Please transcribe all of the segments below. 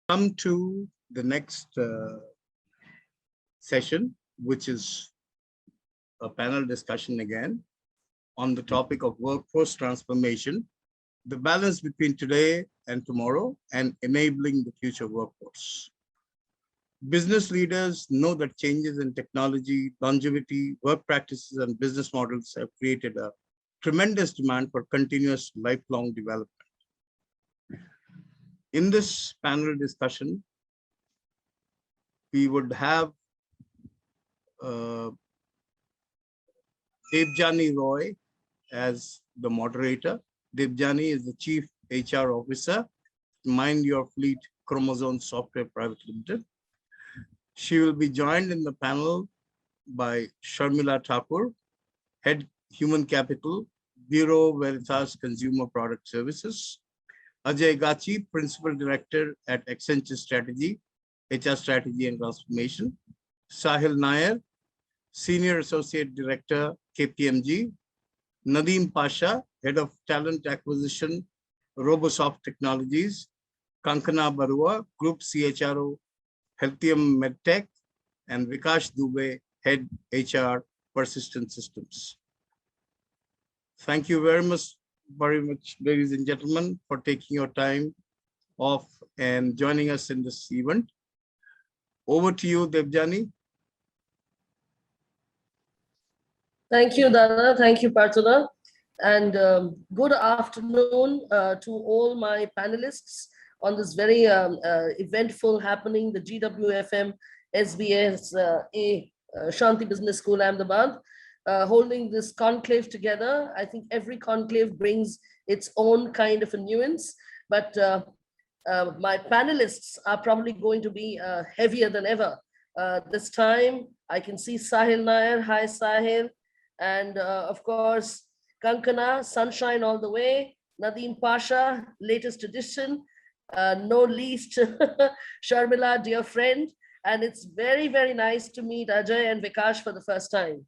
Come to the next session, which is a panel discussion again on the topic of workforce transformation, the balance between today and tomorrow, and enabling the future workforce. Business leaders know that changes in technology, longevity, work practices, and business models have created a tremendous demand for continuous lifelong development. In this panel discussion, we would have Debjani Roy as the moderator. Debjani is the Chief HR Officer, Mind Your Fleet Kromozones Software Pvt. She will be joined in the panel by Sharmila Thakur, Head Human Capital, Bureau Veritas Consumer Product Services, Ajay Gachhi, Principal Director at Accenture Strategy, HR Strategy and Transformation, SahilNayar, Senior Associate Director, KPMG, Nadeem Pasha, Head of Talent Acquisition, Robosoft Technologies, KankanaBarua, Group CHRO, Healthium MedTech, and VikashDubey, Head HR Persistent Systems. Thank you very much, ladies and gentlemen, for taking your time off and joining us in this event. Over to you, Debjani. Thank you, Dana. Thank you, Partula. And good afternoon to all my panelists on this very eventful happening, the GWFM SBS Shanti Business School Ahmedabad, holding this conclave together. I think every conclave brings its own kind of a nuance, but my panelists are probably going to be heavier than ever. This time, I can see SahilNayar. Hi, Sahil. And of course, Kankana, sunshine all the way. Nadeem Pasha, latest edition. No least, Sharmila, dear friend. And it's very, very nice to meet Ajay and Vikash for the first time.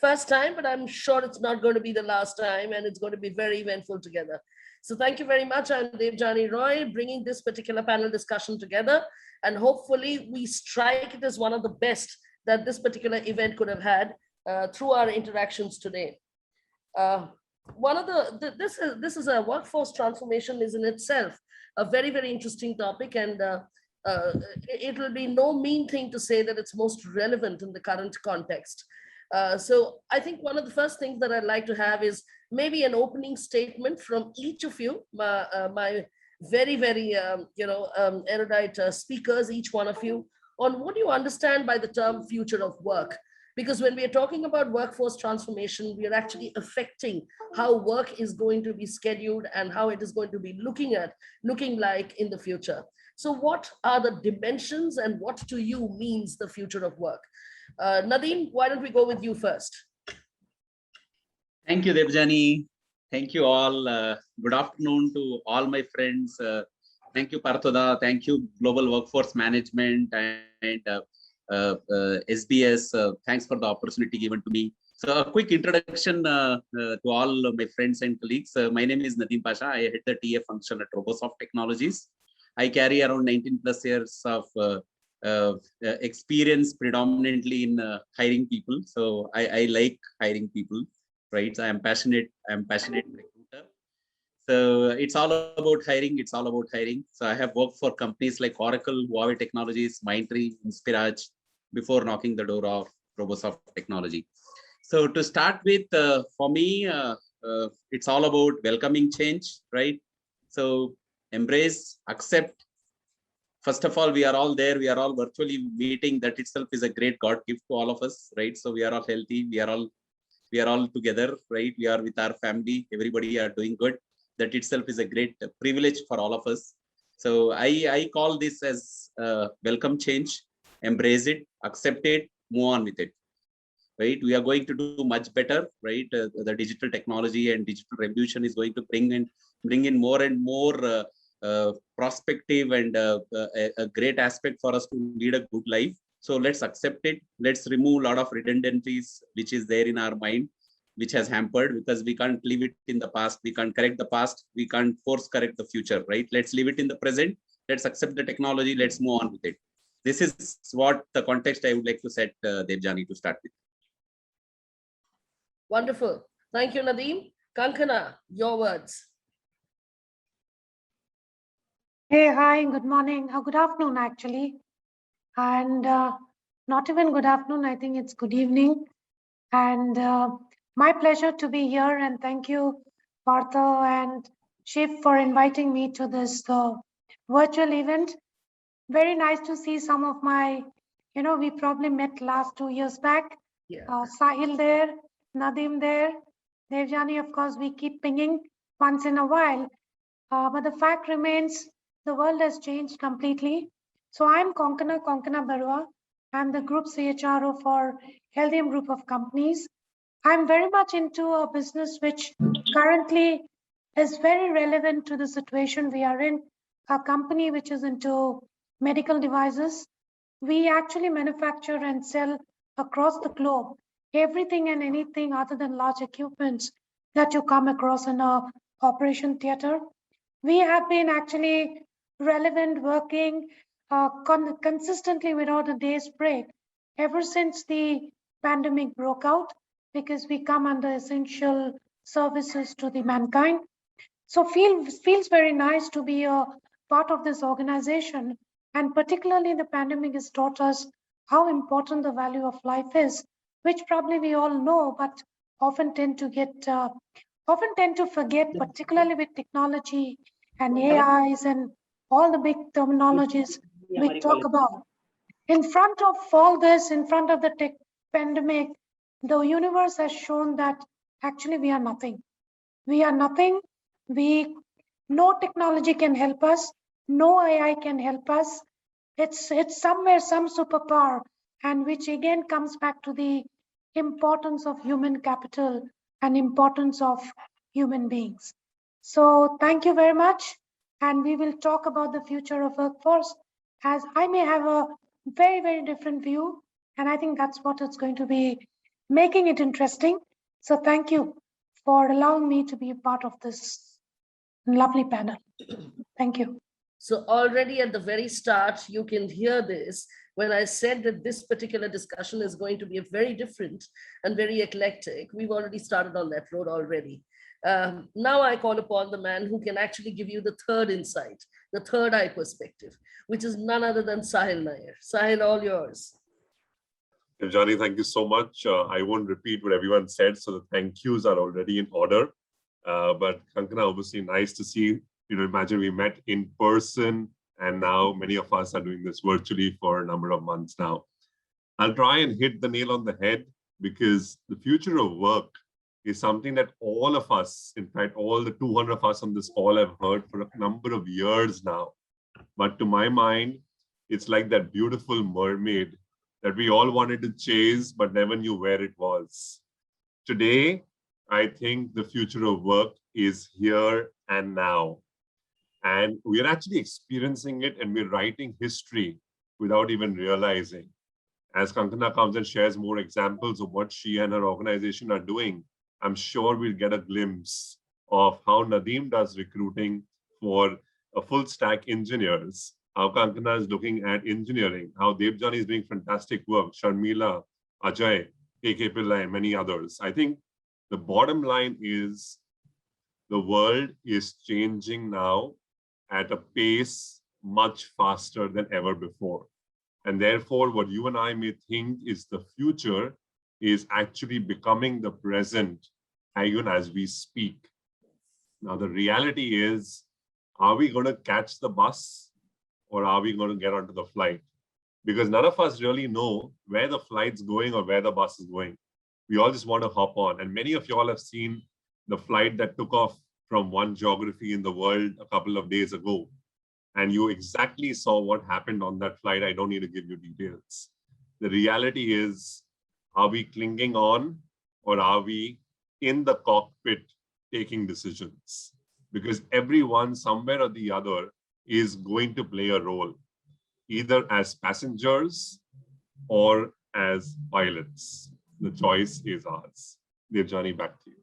First time, but I'm sure it's not going to be the last time, and it's going to be very eventful together. So thank you very much. I'm Debjani Roy, bringing this particular panel discussion together. And hopefully we strike it as one of the best that this particular event could have had through our interactions today. This is a workforce transformation is in itself a very, very interesting topic, and it will be no mean thing to say that it's most relevant in the current context. So I think one of the first things that I'd like to have is maybe an opening statement from each of you, my very, very erudite speakers, each one of you, on what you understand by the term future of work. Because when we are talking about workforce transformation, we are actually affecting how work is going to be scheduled and how it is going to be looking like in the future. So what are the dimensions and what to you means the future of work? Nadeem, why don't we go with you first? Thank you, Debjani. Thank you all. Good afternoon to all my friends. Thank you, Parthoda. Thank you, Global Workforce Management and SBS. Thanks for the opportunity given to me. So a quick introduction to all my friends and colleagues. My name is Nadeem Pasha. I head the TA function at Robosoft Technologies. I carry around 19 plus years of experience predominantly in hiring people. So I like hiring people, right? So I'm passionate recruiter. So it's all about hiring. It's all about hiring. So I have worked for companies like Oracle, Huawei Technologies, Mindtree, Inspiraj, before knocking the door of Robosoft Technology. So to start with, for me, it's all about welcoming change, right? So embrace, accept. First of all, we are all there. We are all virtually meeting. That itself is a great God gift to all of us, right? So we are all healthy. We are all together, right? We are with our family. Everybody are doing good. That itself is a great privilege for all of us. So I call this as welcome change, embrace it, accept it, move on with it, right? We are going to do much better, right? The digital technology and digital revolution is going to bring in more and more prospective and a great aspect for us to lead a good life. So let's accept it. Let's remove a lot of redundancies which is there in our mind, which has hampered, because we can't leave it in the past. We can't correct the past. We can't force correct the future, right? Let's leave it in the present. Let's accept the technology. Let's move on with it. This is what the context I would like to set, Debjani, to start with. Wonderful. Thank you, Nadeem. Kankana, your words. Hey, hi, good morning, good afternoon actually. And not even good afternoon, I think it's good evening. And my pleasure to be here, and thank you, Partha and Shiv, for inviting me to this virtual event. Very nice to see some of my, we probably met last 2 years back. Yeah. Sahil there, Nadeem there, Debjani, of course, we keep pinging once in a while. But the fact remains, the world has changed completely. So I'm KankanaBarua. I'm the group CHRO for Healthium Group of Companies. I'm very much into a business which currently is very relevant to the situation we are in. A company which is into medical devices. We actually manufacture and sell across the globe everything and anything other than large equipments that you come across in a operation theater. We have been actually relevant, working consistently without a day's break ever since the pandemic broke out, because we come under essential services to the mankind. So feels very nice to be a part of this organization, and particularly the pandemic has taught us how important the value of life is, which probably we all know, but often tend to forget, particularly with technology and AIs and all the big terminologies we talk about. In front of all this, in front of the tech pandemic, the universe has shown that actually we are nothing. We are nothing. No technology can help us. No AI can help us. It's somewhere some superpower, and which again comes back to the importance of human capital and importance of human beings. So thank you very much. And we will talk about the future of workforce, as I may have a very, very different view. And I think that's what it's going to be making it interesting. So thank you for allowing me to be a part of this lovely panel. Thank you. So already at the very start, you can hear this when I said that this particular discussion is going to be a very different and very eclectic. We've already started on that road already. Now I call upon the man who can actually give you the third insight, the third eye perspective, which is none other than SahilNayar. Sahil, all yours. Debjani, thank you so much. I won't repeat what everyone said, so the thank yous are already in order. But Kankana, obviously nice to see. Imagine we met in person, and now many of us are doing this virtually for a number of months now. I'll try and hit the nail on the head, because the future of work is something that all of us, in fact, all the 200 of us on this call have heard for a number of years now. But to my mind, it's like that beautiful mermaid that we all wanted to chase, but never knew where it was. Today, I think the future of work is here and now. And we're actually experiencing it, and we're writing history without even realizing. As Kankana comes and shares more examples of what she and her organization are doing, I'm sure we'll get a glimpse of how Nadeem does recruiting for a full stack engineers, how Kankana is looking at engineering, how Debjani is doing fantastic work, Sharmila, Ajay, KK Pillai, and many others. I think the bottom line is the world is changing now at a pace much faster than ever before. And therefore, what you and I may think is the future is actually becoming the present, even as we speak. Now, the reality is, are we going to catch the bus, or are we going to get onto the flight? Because none of us really know where the flight's going or where the bus is going. We all just want to hop on. And many of you all have seen the flight that took off from one geography in the world a couple of days ago. And you exactly saw what happened on that flight. I don't need to give you details. The reality is, are we clinging on, or are we in the cockpit taking decisions? Because everyone, somewhere or the other, is going to play a role, either as passengers or as pilots. The choice is ours. Debjani, back to you.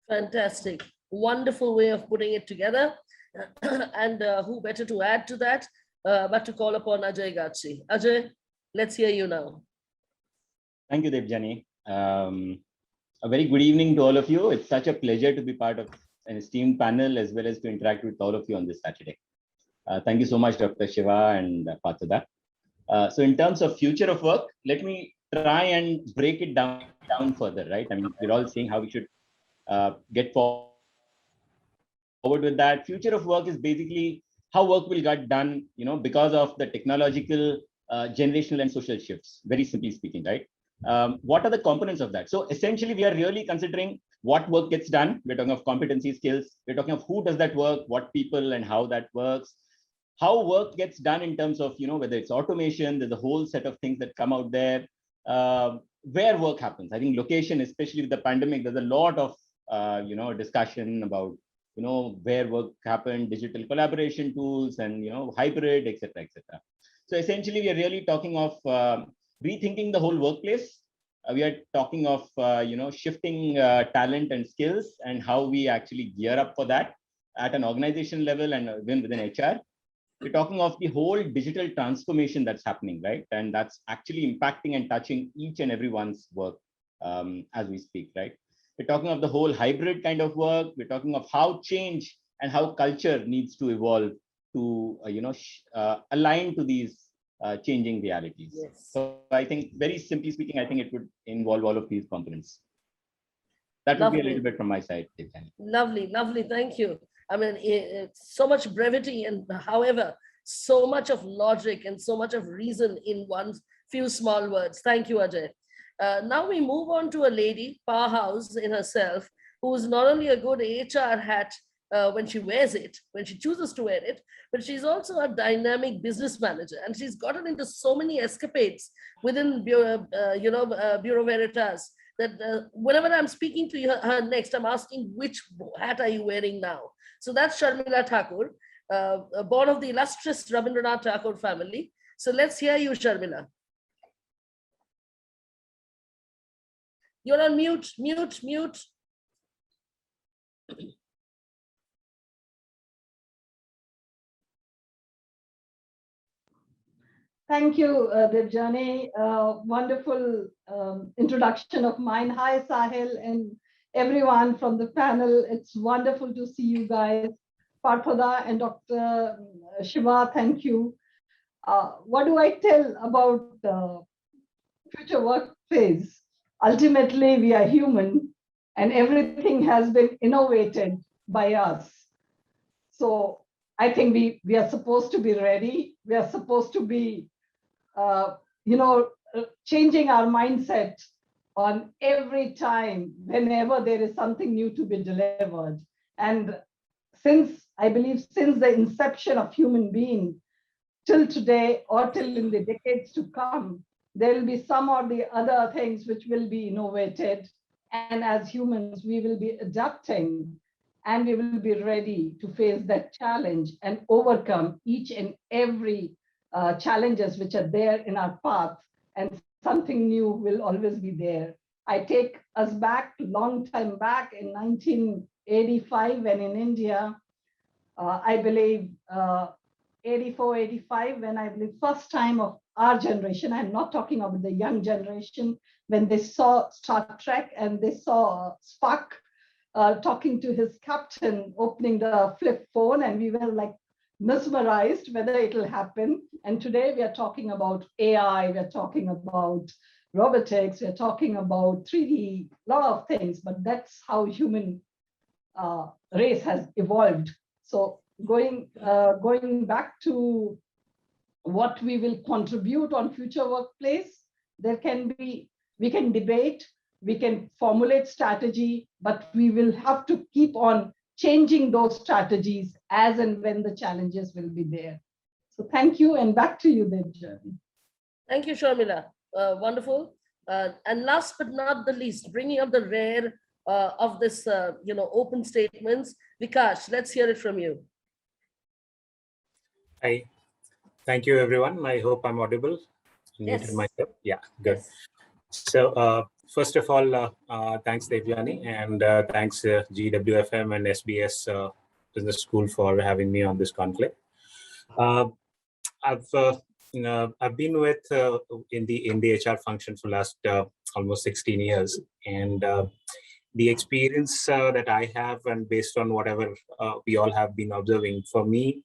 Fantastic. Wonderful way of putting it together. And who better to add to that but to call upon Ajay Gachhi. Ajay, let's hear you now. Thank you, Debjani. A very good evening to all of you. It's such a pleasure to be part of an esteemed panel as well as to interact with all of you on this Saturday. Thank you so much, Dr. Shiva and Patada. So in terms of future of work, let me try and break it down further, right? I mean, we're all seeing how we should get forward with that. Future of work is basically how work will get done, because of the technological, generational and social shifts, very simply speaking, right? What are the components of that? So essentially, we are really considering what work gets done. We're talking of competency skills. We're talking of who does that work, what people and how that works, how work gets done in terms of, whether it's automation, there's a whole set of things that come out there, where work happens. I think location, especially with the pandemic, there's a lot of, discussion about, where work happened, digital collaboration tools and, hybrid, etc., etc. So essentially, we are really talking of rethinking the whole workplace. We are talking of, shifting talent and skills and how we actually gear up for that at an organization level and even within HR. We're talking of the whole digital transformation that's happening, right? And that's actually impacting and touching each and everyone's work as we speak, right? We're talking of the whole hybrid kind of work. We're talking of how change and how culture needs to evolve to, align to these changing realities. Yes. So I think, very simply speaking, I think it would involve all of these components. That would be a little bit from my side. Lovely, lovely. Thank you. I mean, it's so much brevity and however, so much of logic and so much of reason in one few small words. Thank you, Ajay. Now we move on to a lady, powerhouse in herself, who is not only a good HR hat when she wears it, when she chooses to wear it, but she's also a dynamic business manager. And she's gotten into so many escapades within Bureau Veritas that whenever I'm speaking to her next, I'm asking, which hat are you wearing now? So that's Sharmila Thakur, born of the illustrious Rabindranath Tagore family. So let's hear you, Sharmila. You're on mute, mute. Thank you, Debjani. Wonderful introduction of mine. Hi, Sahil and everyone from the panel. It's wonderful to see you guys. Parthada and Dr. Shiva, thank you. What do I tell about future workplace? Ultimately, we are human and everything has been innovated by us. So I think we are supposed to be ready. We are supposed to be changing our mindset on every time, whenever there is something new to be delivered. And I believe since the inception of human being till today or till in the decades to come, there will be some or the other things which will be innovated. And as humans, we will be adapting and we will be ready to face that challenge and overcome each and every challenges which are there in our path, and something new will always be there. I take us back to long time back in 1985 when in India, I believe 84, 85, when I believe first time of our generation, I'm not talking about the young generation, when they saw Star Trek and they saw Spock talking to his captain, opening the flip phone, and we were like mesmerized whether it will happen. And today we are talking about AI, we are talking about robotics, we are talking about 3D, a lot of things, but that's how human race has evolved. So going back to what we will contribute on future workplace, we can debate, we can formulate strategy, but we will have to keep on changing those strategies as and when the challenges will be there. So thank you, and back to you, Debjani. Thank you, Sharmila. Wonderful. And last but not the least, bringing up the rear of this, open statements, Vikash, let's hear it from you. Hi, thank you, everyone. I hope I'm audible. Yes. Myself. Yeah, good. Yes. So first of all, thanks Debjani, and thanks GWFM and SBS Business School for having me on this conclave. I've been with in the HR function for last almost 16 years, and the experience that I have, and based on whatever we all have been observing, for me,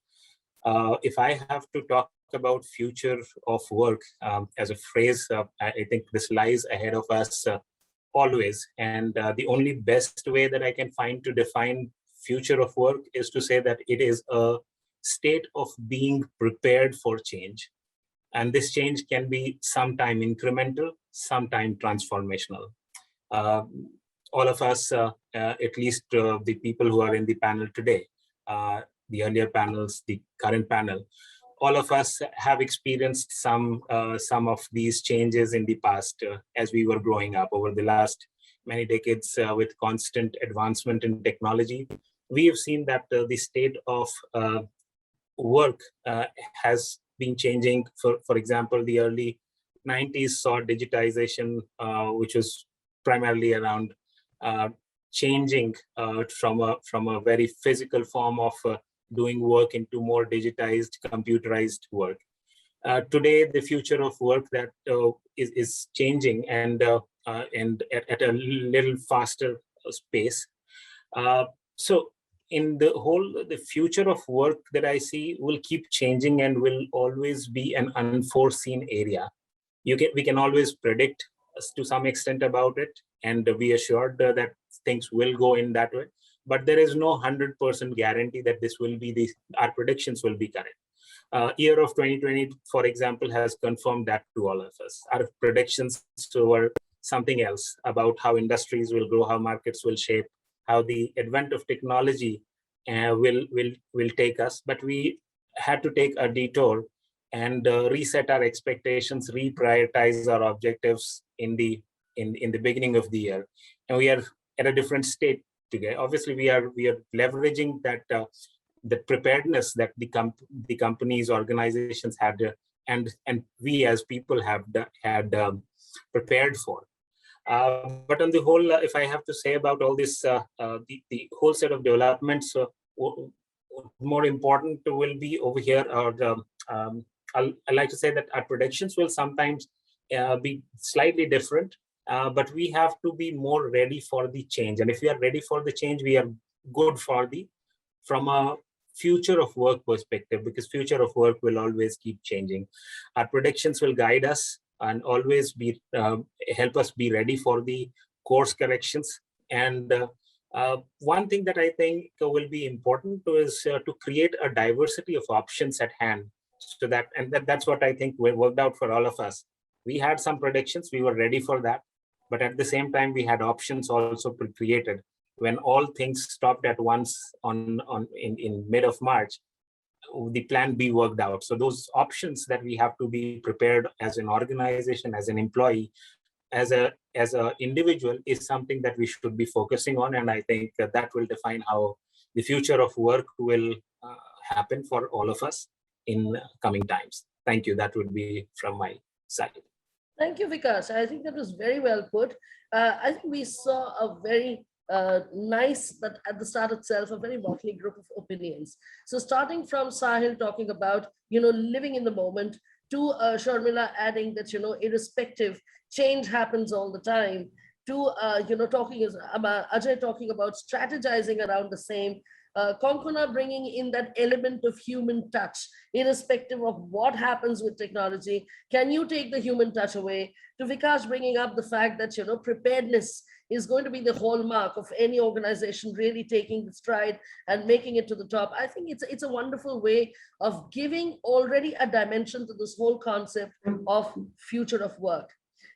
if I have to talk about future of work as a phrase, I think this lies ahead of us always. And the only best way that I can find to define future of work is to say that it is a state of being prepared for change. And this change can be sometime incremental, sometime transformational. All of us, at least the people who are in the panel today, the earlier panels, the current panel, all of us have experienced some of these changes in the past as we were growing up over the last many decades with constant advancement in technology. We have seen that the state of work has been changing. For example, the early 90s saw digitization, which was primarily around changing from a very physical form of doing work into more digitized, computerized work. Today, the future of work that is changing and at a little faster pace. So in the future of work that I see will keep changing and will always be an unforeseen area. We can always predict to some extent about it and be assured that things will go in that way. But there is no 100% guarantee that this will be our predictions will be correct. Year of 2020, for example, has confirmed that to all of us. Our predictions were something else about how industries will grow, how markets will shape, how the advent of technology will take us. But we had to take a detour and reset our expectations, reprioritize our objectives in the beginning of the year, and we are at a different state today. Obviously, we are leveraging that the preparedness that the companies, organizations had, and we as people had prepared for. But on the whole, if I have to say about all this, the whole set of developments, more important will be over here. I like to say that our predictions will sometimes be slightly different, but we have to be more ready for the change. And if we are ready for the change, we are good from a future of work perspective, because future of work will always keep changing. Our predictions will guide us and always be help us be ready for the course corrections. And one thing that I think will be important is to create a diversity of options at hand. So that's what I think worked out for all of us. We had some predictions, we were ready for that, but at the same time we had options also created. When all things stopped at once in mid of March, the plan B worked out. So those options that we have to be prepared as an organization, as an employee, as a individual, is something that we should be focusing on. And I think that will define how the future of work will happen for all of us in coming times. Thank you. That would be from my side. Thank you, Vikas. I think that was very well put. I think we saw a very nice, but at the start itself, a very motley group of opinions. So starting from Sahil talking about, living in the moment, to Sharmila adding that, irrespective, change happens all the time, to, Ajay talking about strategizing around the same, Konkona bringing in that element of human touch, irrespective of what happens with technology. Can you take the human touch away? To Vikash bringing up the fact that, preparedness is going to be the hallmark of any organization really taking the stride and making it to the top. I think it's a wonderful way of giving already a dimension to this whole concept of future of work.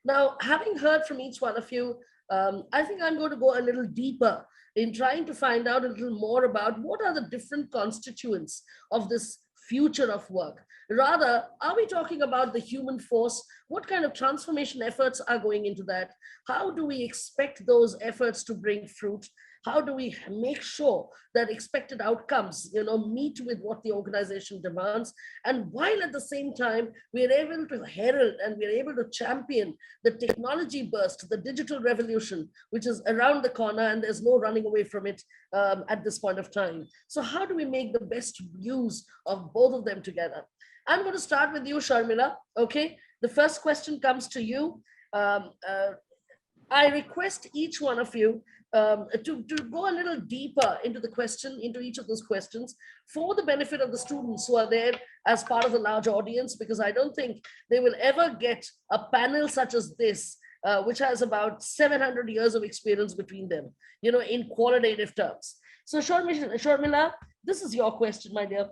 Now, having heard from each one of you, I think I'm going to go a little deeper in trying to find out a little more about what are the different constituents of this future of work. Rather, are we talking about the human force? What kind of transformation efforts are going into that? How do we expect those efforts to bring fruit? How do we make sure that expected outcomes, meet with what the organization demands? And while at the same time, we're able to herald and we're able to champion the technology burst, the digital revolution, which is around the corner and there's no running away from it at this point of time. So how do we make the best use of both of them together? I'm going to start with you, Sharmila. Okay. The first question comes to you. I request each one of you to go a little deeper into the question, into each of those questions for the benefit of the students who are there as part of the large audience, because I don't think they will ever get a panel such as this, which has about 700 years of experience between them, in qualitative terms. So Sharmila, this is your question, my dear.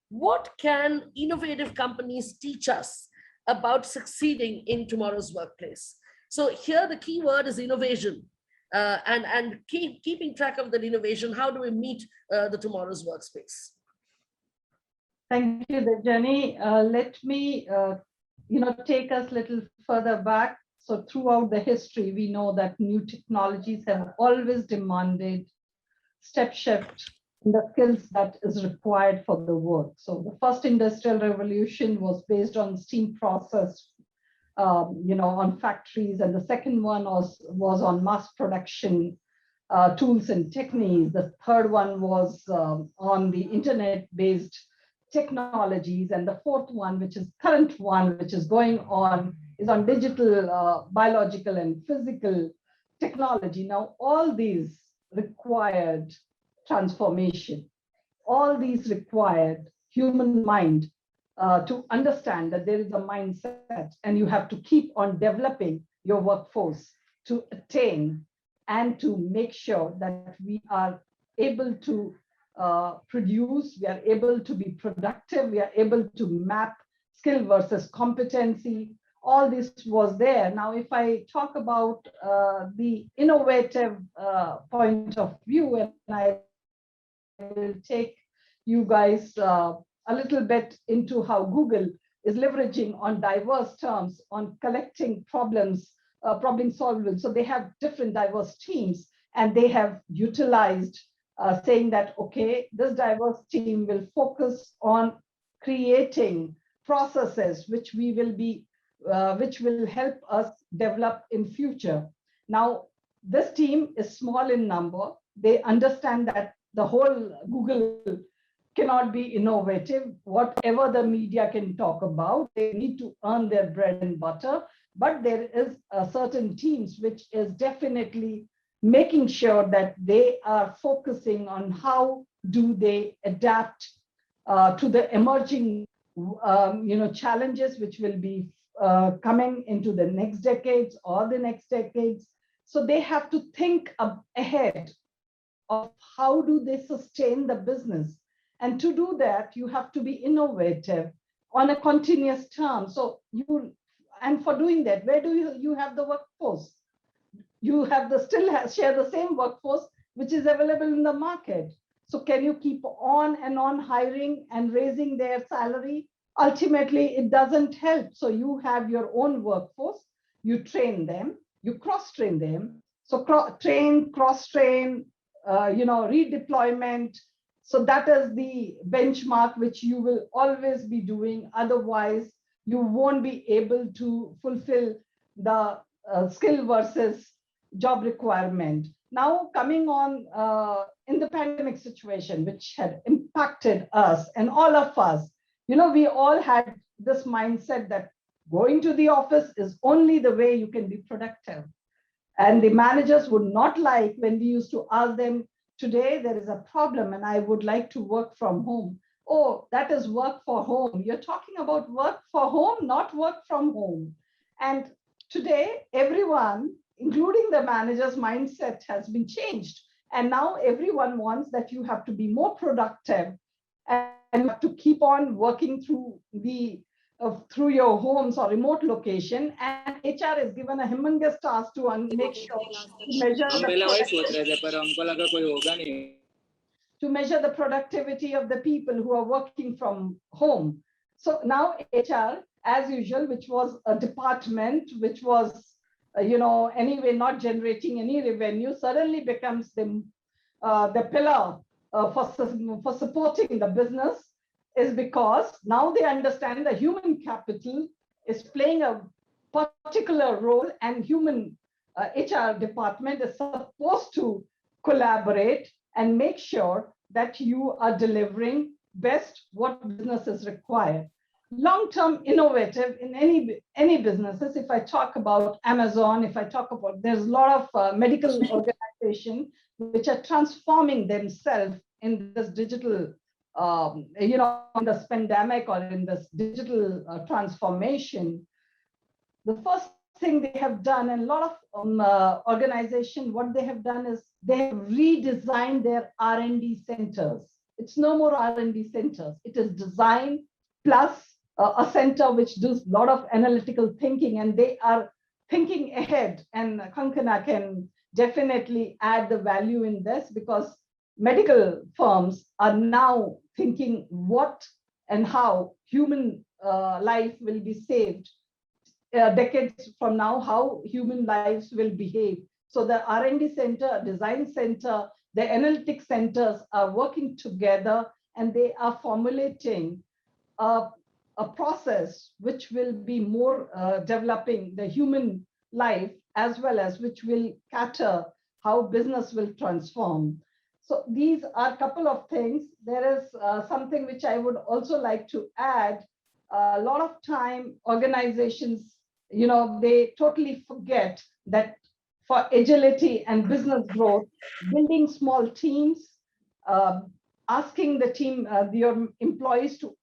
What can innovative companies teach us about succeeding in tomorrow's workplace? So here the key word is innovation, and keeping track of that innovation. How do we meet the tomorrow's workspace? Thank you, Debjani. Let me, take us a little further back. So throughout the history, we know that new technologies have always demanded step shift in the skills that is required for the work. So the first industrial revolution was based on steam process, on factories, and the second one was on mass production tools and techniques. The third one was on the internet-based technologies, and the fourth one, which is current one, which is going on, is on digital, biological, and physical technology. Now, all these required transformation. All these required human mind to understand that there is a mindset, and you have to keep on developing your workforce to attain and to make sure that we are able to produce, we are able to be productive, we are able to map skill versus competency. All this was there. Now, if I talk about the innovative point of view, and I will take you guys a little bit into how Google is leveraging on diverse terms on collecting problems, problem solving. So they have different diverse teams, and they have utilized saying that, okay, this diverse team will focus on creating processes which will help us develop in future. Now, this team is small in number. They understand that the whole Google cannot be innovative. Whatever the media can talk about, they need to earn their bread and butter. But there is a certain teams which is definitely making sure that they are focusing on how do they adapt to the emerging challenges which will be coming into the next decades or the next decades. So they have to think ahead of how do they sustain the business. And to do that, you have to be innovative on a continuous term. So and for doing that, where do you have the workforce? You have share the same workforce which is available in the market. So can you keep on and on hiring and raising their salary? Ultimately, it doesn't help. So you have your own workforce, you train them, you cross-train them. So train, cross-train, redeployment. So that is the benchmark which you will always be doing. Otherwise, you won't be able to fulfill the skill versus job requirement. Now, coming on in the pandemic situation, which had impacted us and all of us, we all had this mindset that going to the office is only the way you can be productive. And the managers would not like when we used to ask them, today there is a problem and I would like to work from home. Oh, that is work for home. You're talking about work for home, not work from home. And today, everyone, including the manager's mindset, has been changed. And now everyone wants that you have to be more productive and you have to keep on working through your homes or remote location. And HR is given a humongous task to make sure to measure the productivity of the people who are working from home. So now HR, as usual, which was a department which was anyway not generating any revenue, suddenly becomes the pillar for supporting the business, is because now they understand the human capital is playing a particular role, and human HR department is supposed to collaborate and make sure that you are delivering best what business is required. long-term innovative in any businesses. If I talk about Amazon, if I talk about, there's a lot of medical organizations which are transforming themselves in this digital, in this pandemic or in this digital transformation. The first thing they have done, and a lot of organizations, what they have done is they have redesigned their R&D centers. It's no more R&D centers. It is design plus a center which does a lot of analytical thinking, and they are thinking ahead. And Kankana can definitely add the value in this, because medical firms are now thinking what and how human life will be saved decades from now, how human lives will behave. So the R&D center, design center, the analytics centers are working together, and they are formulating a process which will be more developing the human life, as well as which will cater how business will transform. So these are a couple of things. There is something which I would also like to add. A lot of time organizations, they totally forget that for agility and business growth, building small teams, asking the team, your employees to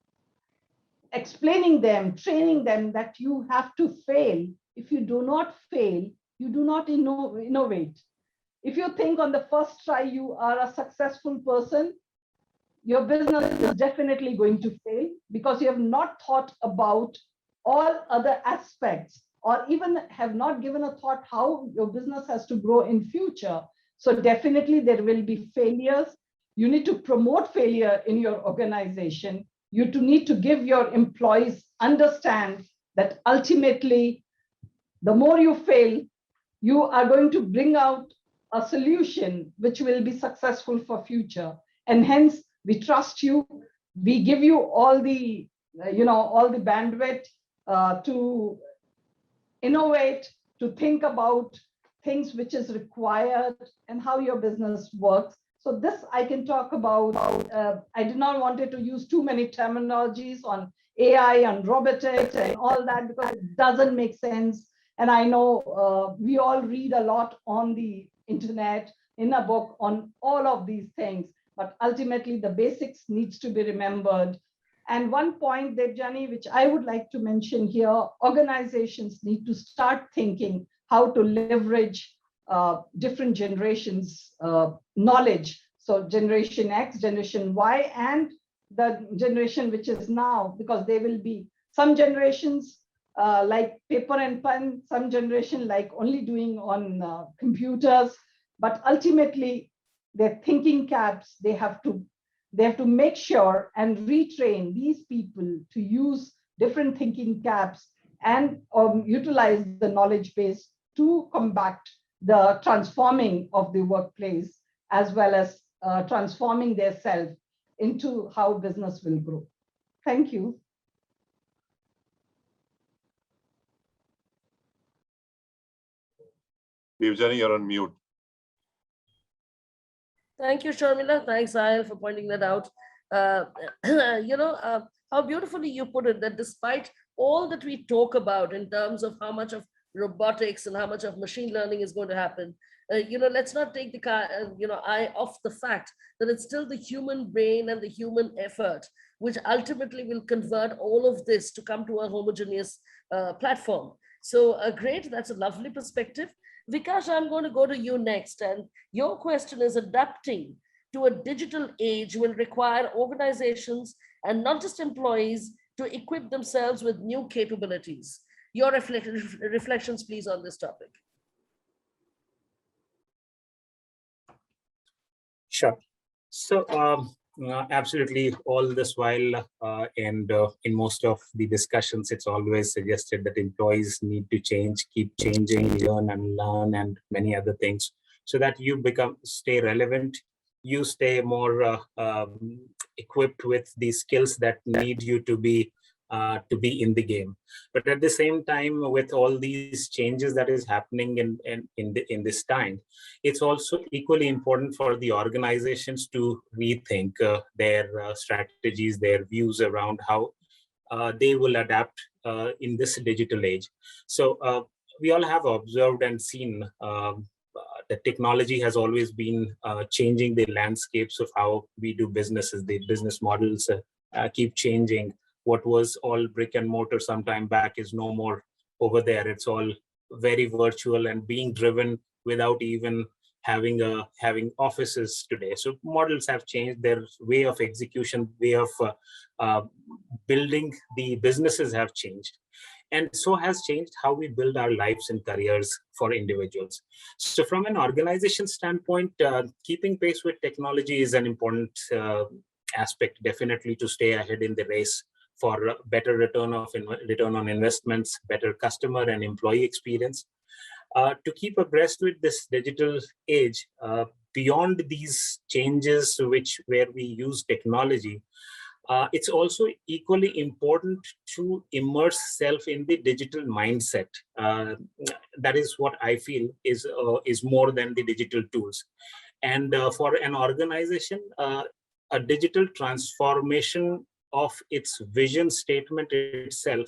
explaining them, training them that you have to fail. If you do not fail, you do not innovate. If you think on the first try you are a successful person, your business is definitely going to fail, because you have not thought about all other aspects, or even have not given a thought how your business has to grow in future. So definitely there will be failures. You need to promote failure in your organization. You need to give your employees understand that ultimately, the more you fail, you are going to bring out a solution which will be successful for future. And hence, we trust you. We give you all the, all the bandwidth to innovate, to think about things which is required and how your business works. So this I can talk about. I did not want to use too many terminologies on AI and robotics and all that, because it doesn't make sense. And I know we all read a lot on the internet, in a book, on all of these things, but ultimately the basics needs to be remembered. And one point, Debjani, which I would like to mention here, organizations need to start thinking how to leverage different generations' knowledge. So Generation X, Generation Y, and the generation which is now, because there will be some generations like paper and pen, some generation like only doing on computers, but ultimately their thinking caps, they have to make sure and retrain these people to use different thinking caps and utilize the knowledge base to combat the transforming of the workplace, as well as transforming their self into how business will grow. Thank you. Debjani, you're on mute. Thank you, Sharmila. Thanks, Sahil, for pointing that out. How beautifully you put it, that despite all that we talk about in terms of how much of robotics and how much of machine learning is going to happen, let's not take the eye off the fact that it's still the human brain and the human effort which ultimately will convert all of this to come to a homogeneous platform. So great, that's a lovely perspective. Vikash, I'm going to go to you next. And your question is, adapting to a digital age will require organizations and not just employees to equip themselves with new capabilities. Your reflections, please, on this topic. Sure. So absolutely, all this while and in most of the discussions, it's always suggested that employees need to change, keep changing, learn and learn, and many other things, so that you stay relevant, you stay more equipped with the skills that need you to be in the game. But at the same time, with all these changes that is happening in this time, it's also equally important for the organizations to rethink their strategies, their views around how they will adapt in this digital age. So we all have observed and seen that technology has always been changing the landscapes of how we do businesses. The business models keep changing. What was all brick and mortar some time back is no more over there. It's all very virtual and being driven without even having offices today. So models have changed, their way of execution, way of building the businesses have changed. And so has changed how we build our lives and careers for individuals. So from an organization standpoint, keeping pace with technology is an important aspect, definitely, to stay ahead in the race for better return on investments, better customer and employee experience. To keep abreast with this digital age, beyond these changes where we use technology, it's also equally important to immerse self in the digital mindset. That is what I feel is more than the digital tools. And for an organization, a digital transformation of its vision statement itself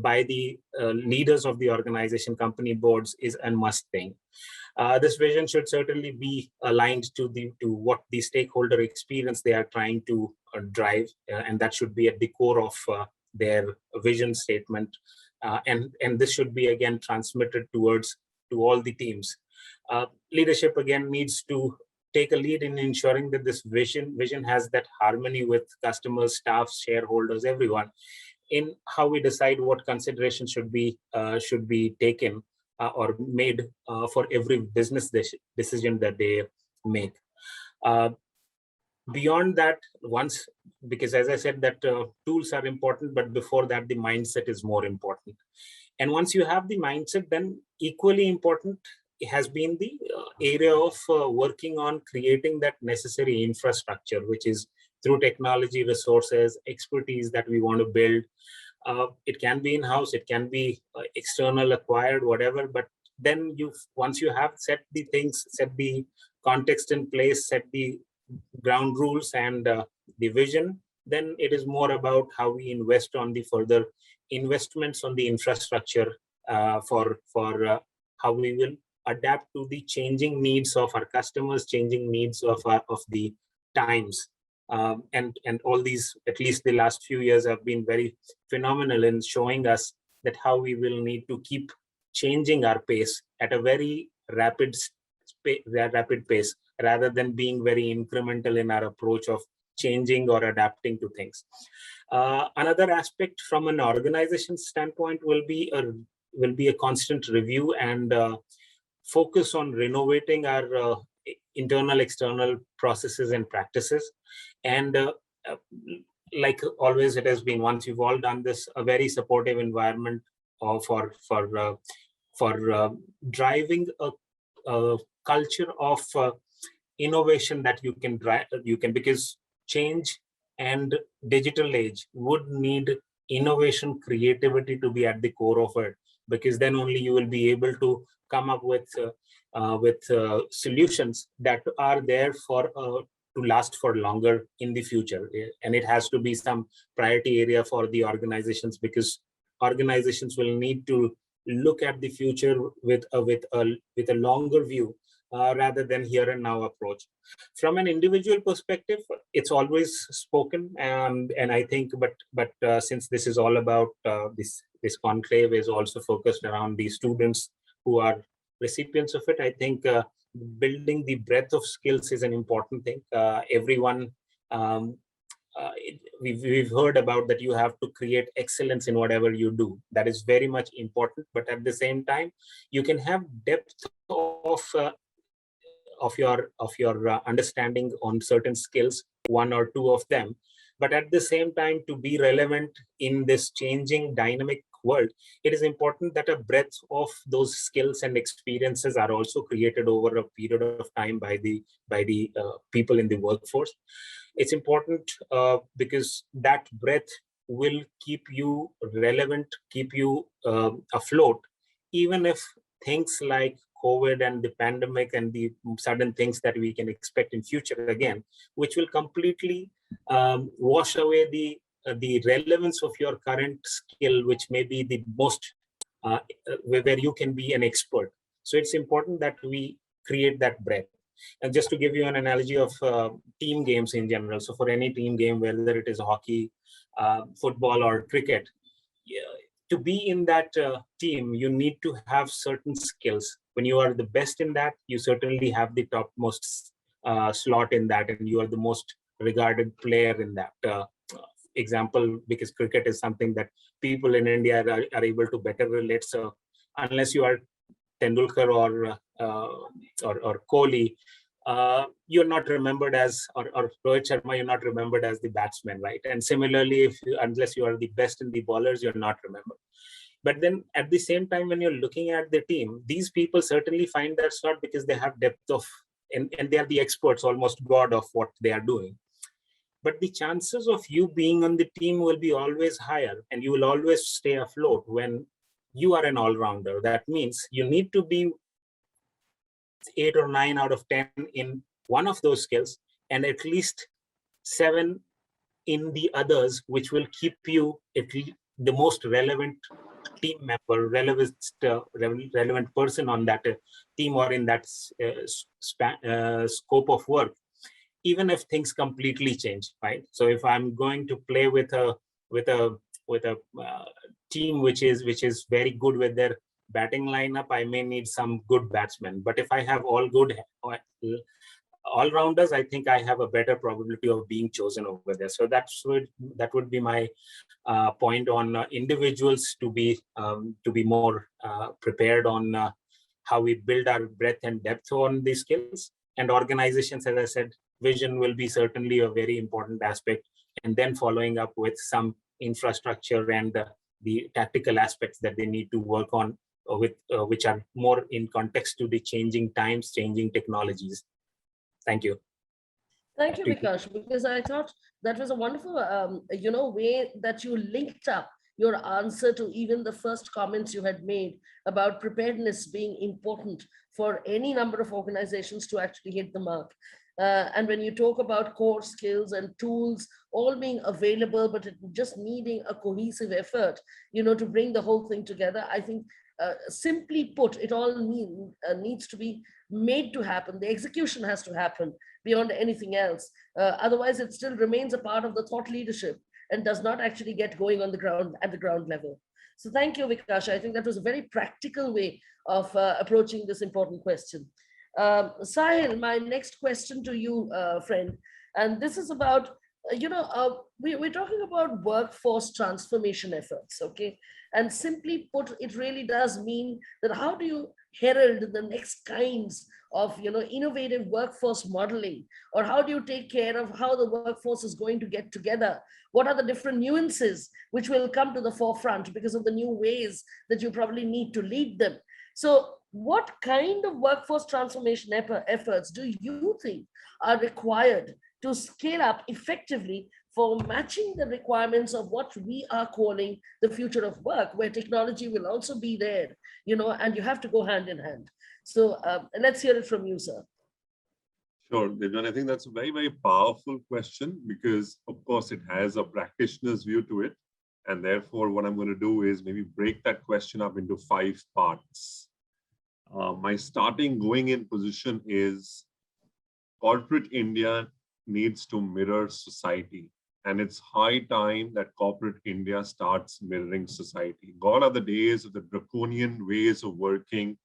by the leaders of the organization, company boards, is a must thing. This vision should certainly be aligned to what the stakeholder experience they are trying to drive, and that should be at the core of their vision statement. And this should be again transmitted to all the teams. Leadership again needs to take a lead in ensuring that this vision has that harmony with customers, staff, shareholders, everyone, in how we decide what consideration should be taken or made for every business decision that they make. Beyond that, because as I said, that tools are important, but before that, the mindset is more important. And once you have the mindset, then equally important has been the area of working on creating that necessary infrastructure, which is through technology, resources, expertise that we want to build. It can be in-house, it can be external, acquired, whatever. But then once you have set the things, set the context in place, set the ground rules and the vision, then it is more about how we invest on the further investments on the infrastructure for how we will adapt to the changing needs of our customers, changing needs of the times. And all these, at least the last few years, have been very phenomenal in showing us that how we will need to keep changing our pace at a very rapid pace, rather than being very incremental in our approach of changing or adapting to things. Another aspect from an organization standpoint will be a constant review and focus on renovating our internal, external processes and practices. And like always, it has been, once you've all done this, a very supportive environment for driving a culture of innovation that you can, because change and digital age would need innovation, creativity to be at the core of it, because then only you will be able to come up with solutions that are there to last for longer in the future. And it has to be some priority area for the organizations, because organizations will need to look at the future with a longer view rather than here and now approach. From an individual perspective, it's always spoken, and I think, but since this is all about this conclave is also focused around the students who are recipients of it, I think building the breadth of skills is an important thing. Everyone, we've heard about that you have to create excellence in whatever you do. That is very much important, but at the same time, you can have depth of your understanding on certain skills, one or two of them. But at the same time, to be relevant in this changing dynamic world, it is important that a breadth of those skills and experiences are also created over a period of time by the people in the workforce. It's important because that breadth will keep you relevant, keep you afloat, even if things like COVID and the pandemic and the sudden things that we can expect in future again, which will completely wash away the relevance of your current skill, which may be the most where you can be an expert. So it's important that we create that breadth. And just to give you an analogy of team games in general, so for any team game, whether it is hockey, football, or cricket, to be in that team, you need to have certain skills. When you are the best in that, you certainly have the topmost slot in that, and you are the most regarded player in that. Example, because cricket is something that people in India are able to better relate. So unless you are Tendulkar or Kohli, you're not remembered as, or Rohit Sharma, you're not remembered as the batsman, right? And similarly, unless you are the best in the bowlers, you're not remembered. But then at the same time, when you're looking at the team, these people certainly find that slot because they have depth of, and they are the experts, almost god of what they are doing. But the chances of you being on the team will be always higher, and you will always stay afloat when you are an all-rounder. That means you need to be 8 or 9 out of 10 in one of those skills, and at least 7 in the others, which will keep you the most relevant team member, relevant person on that team or in that scope of work, even if things completely change, right? So if I'm going to play with a team which is very good with their batting lineup, I may need some good batsmen. But if I have all good all-rounders, I think I have a better probability of being chosen over there. So that would be my point on individuals to be more prepared on how we build our breadth and depth on these skills. And organizations, as I said, vision will be certainly a very important aspect, and then following up with some infrastructure and the tactical aspects that they need to work on with which are more in context to the changing times, changing technologies. Thank you. Thank you, Vikash, because I thought that was a wonderful, way that you linked up your answer to even the first comments you had made about preparedness being important for any number of organizations to actually hit the mark. And when you talk about core skills and tools all being available, but just needing a cohesive effort, to bring the whole thing together, I think simply put, it all needs to be made to happen. The execution has to happen beyond anything else. Otherwise, it still remains a part of the thought leadership and does not actually get going on the ground at the ground level. So thank you, Vikash. I think that was a very practical way of approaching this important question. Sahil, my next question to you, friend, and this is about, we're talking about workforce transformation efforts, okay? And simply put, it really does mean that how do you herald the next kinds of, innovative workforce modeling, or how do you take care of how the workforce is going to get together? What are the different nuances which will come to the forefront because of the new ways that you probably need to lead them? So what kind of workforce transformation efforts do you think are required to scale up effectively for matching the requirements of what we are calling the future of work, where technology will also be there, and you have to go hand in hand. So let's hear it from you, sir. Sure, Debjani, I think that's a very, very powerful question because, of course, it has a practitioner's view to it. And therefore, what I'm going to do is maybe break that question up into 5 parts. My starting going in position is corporate India needs to mirror society. And it's high time that corporate India starts mirroring society. Gone are the days of the draconian ways of working.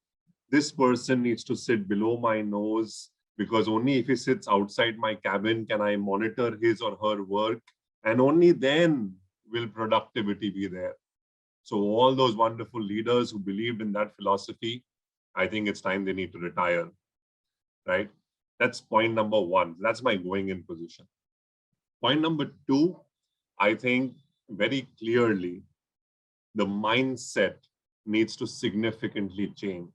This person needs to sit below my nose because only if he sits outside my cabin can I monitor his or her work. And only then will productivity be there. So all those wonderful leaders who believed in that philosophy, I think it's time they need to retire, right? That's point number 1. That's my going in position. Point number 2, I think very clearly, the mindset needs to significantly change.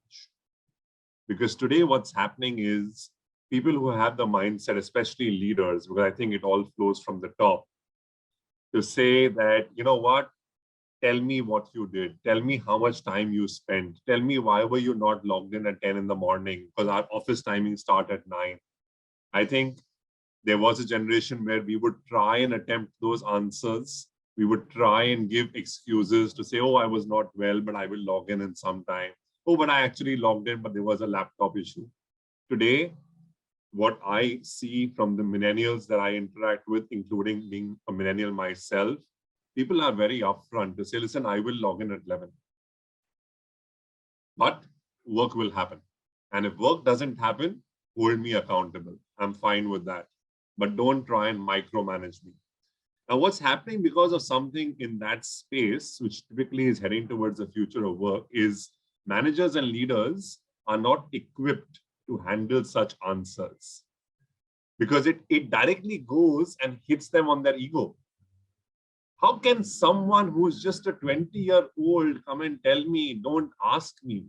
Because today what's happening is people who have the mindset, especially leaders, because I think it all flows from the top, to say that, you know what, tell me what you did. Tell me how much time you spent. Tell me why were you not logged in at 10 in the morning because our office timings start at 9. I think there was a generation where we would try and attempt those answers We would try and give excuses to say, oh, I was not well, but I will log in some time. Oh, but I actually logged in, but there was a laptop issue. Today, what I see from the millennials that I interact with, including being a millennial myself, people are very upfront to say, listen, I will log in at 11. But work will happen. And if work doesn't happen, hold me accountable. I'm fine with that. But don't try and micromanage me. Now, what's happening because of something in that space, which typically is heading towards the future of work, is managers and leaders are not equipped to handle such answers, because it directly goes and hits them on their ego. How can someone who's just a 20-year-old come and tell me, don't ask me?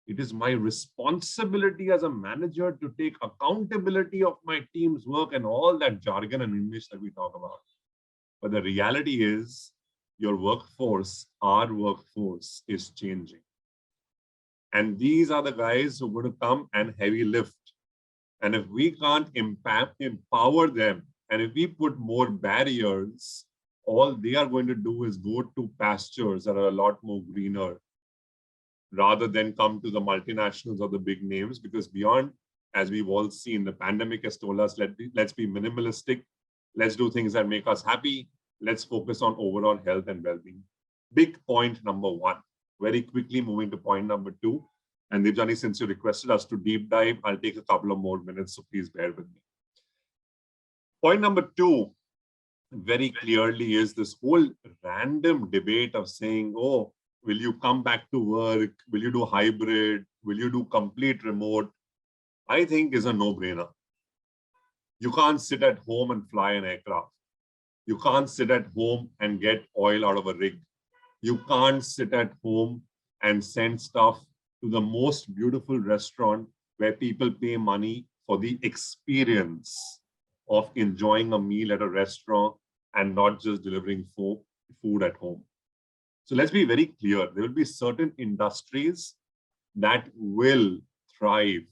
It is my responsibility as a manager to take accountability of my team's work and all that jargon and English that we talk about. But the reality is your workforce, our workforce is changing. And these are the guys who are going to come and heavy lift. And if we can't empower them, and if we put more barriers, all they are going to do is go to pastures that are a lot more greener, rather than come to the multinationals or the big names. Because beyond, as we've all seen, the pandemic has told us, let's be minimalistic. Let's do things that make us happy. Let's focus on overall health and well-being. Big point number one. Very quickly moving to point number two. And Debjani, since you requested us to deep dive, I'll take a couple of more minutes, so please bear with me. Point number two, very clearly, is this whole random debate of saying, oh, will you come back to work? Will you do hybrid? Will you do complete remote? I think is a no-brainer. You can't sit at home and fly an aircraft. You can't sit at home and get oil out of a rig. You can't sit at home and send stuff to the most beautiful restaurant where people pay money for the experience of enjoying a meal at a restaurant and not just delivering food at home. So let's be very clear. There will be certain industries that will thrive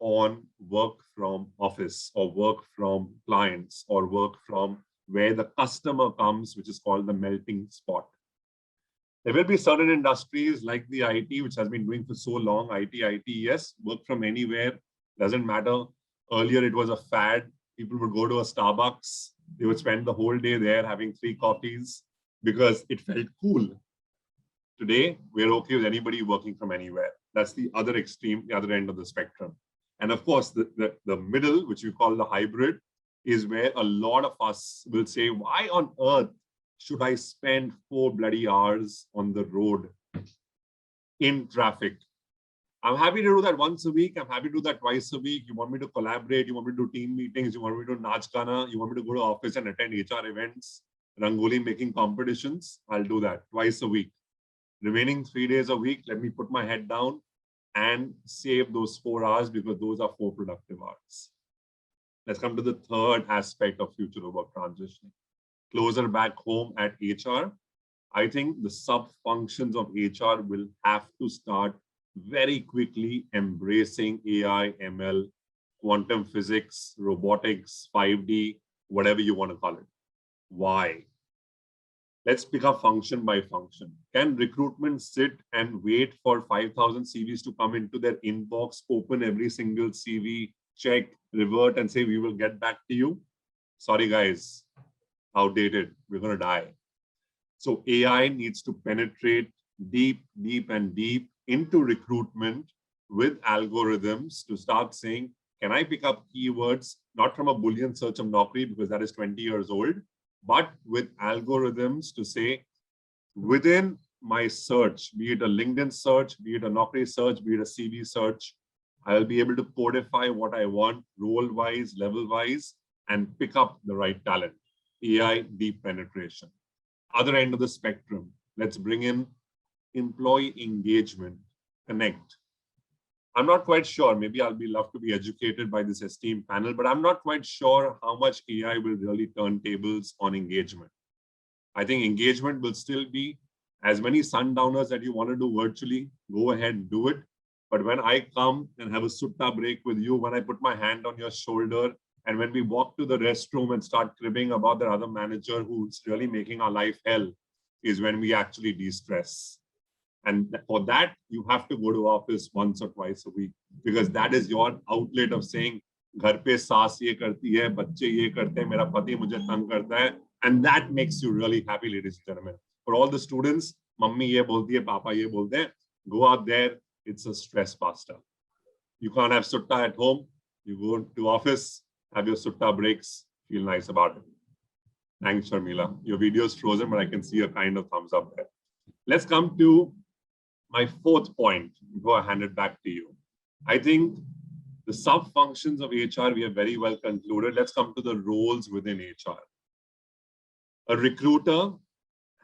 on work from office or work from clients or work from where the customer comes, which is called the melting spot. There will be certain industries like the IT, which has been doing for so long, IT, yes, work from anywhere, doesn't matter. Earlier, it was a fad. People would go to a Starbucks. They would spend the whole day there having 3 coffees because it felt cool. Today, we're okay with anybody working from anywhere. That's the other extreme, the other end of the spectrum. And of course, the middle, which we call the hybrid, is where a lot of us will say, why on earth should I spend 4 bloody hours on the road in traffic? I'm happy to do that once a week. I'm happy to do that twice a week. You want me to collaborate? You want me to do team meetings? You want me to do Naach Gana? You want me to go to office and attend HR events, Rangoli making competitions? I'll do that twice a week. Remaining 3 days a week, let me put my head down and save those 4 hours, because those are 4 productive hours. Let's come to the third aspect of future of work transitioning. Closer back home at HR, I think the sub-functions of HR will have to start very quickly embracing AI, ML, quantum physics, robotics, 5D, whatever you want to call it. Why? Let's pick up function by function. Can recruitment sit and wait for 5,000 CVs to come into their inbox, open every single CV, check, revert, and say, we will get back to you? Sorry, guys, outdated. We're going to die. So AI needs to penetrate deep into recruitment with algorithms to start saying, can I pick up keywords, not from a Boolean search of Naukri, because that is 20 years old, but with algorithms to say, within my search, be it a LinkedIn search, be it a Naukri search, be it a CV search, I'll be able to codify what I want, role-wise, level-wise, and pick up the right talent. AI deep penetration. Other end of the spectrum, let's bring in employee engagement, connect. I'm not quite sure, maybe I'll be love to be educated by this esteemed panel, but I'm not quite sure how much AI will really turn tables on engagement. I think engagement will still be as many sundowners that you want to do virtually, go ahead and do it. But when I come and have a sutta break with you, when I put my hand on your shoulder And when we walk to the restroom and start cribbing about the other manager who's really making our life hell, is when we actually de-stress. And for that, you have to go to office once or twice a week, because that is your outlet of saying, घर पे सास ये करती है, बच्चे ये करते हैं, मेरा पति मुझे तंग करता है. And that makes you really happy, ladies and gentlemen. For all the students, mummy ये बोलती है, पापा ये बोलते हैं, go out there, it's a stress buster. You can't have sutta at home. You go to office, have your sutta breaks, feel nice about it. Thanks, Sharmila. Your video is frozen, but I can see a kind of thumbs up there. Let's come to my fourth point before I hand it back to you. I think the sub-functions of HR, we have very well concluded. Let's come to the roles within HR. A recruiter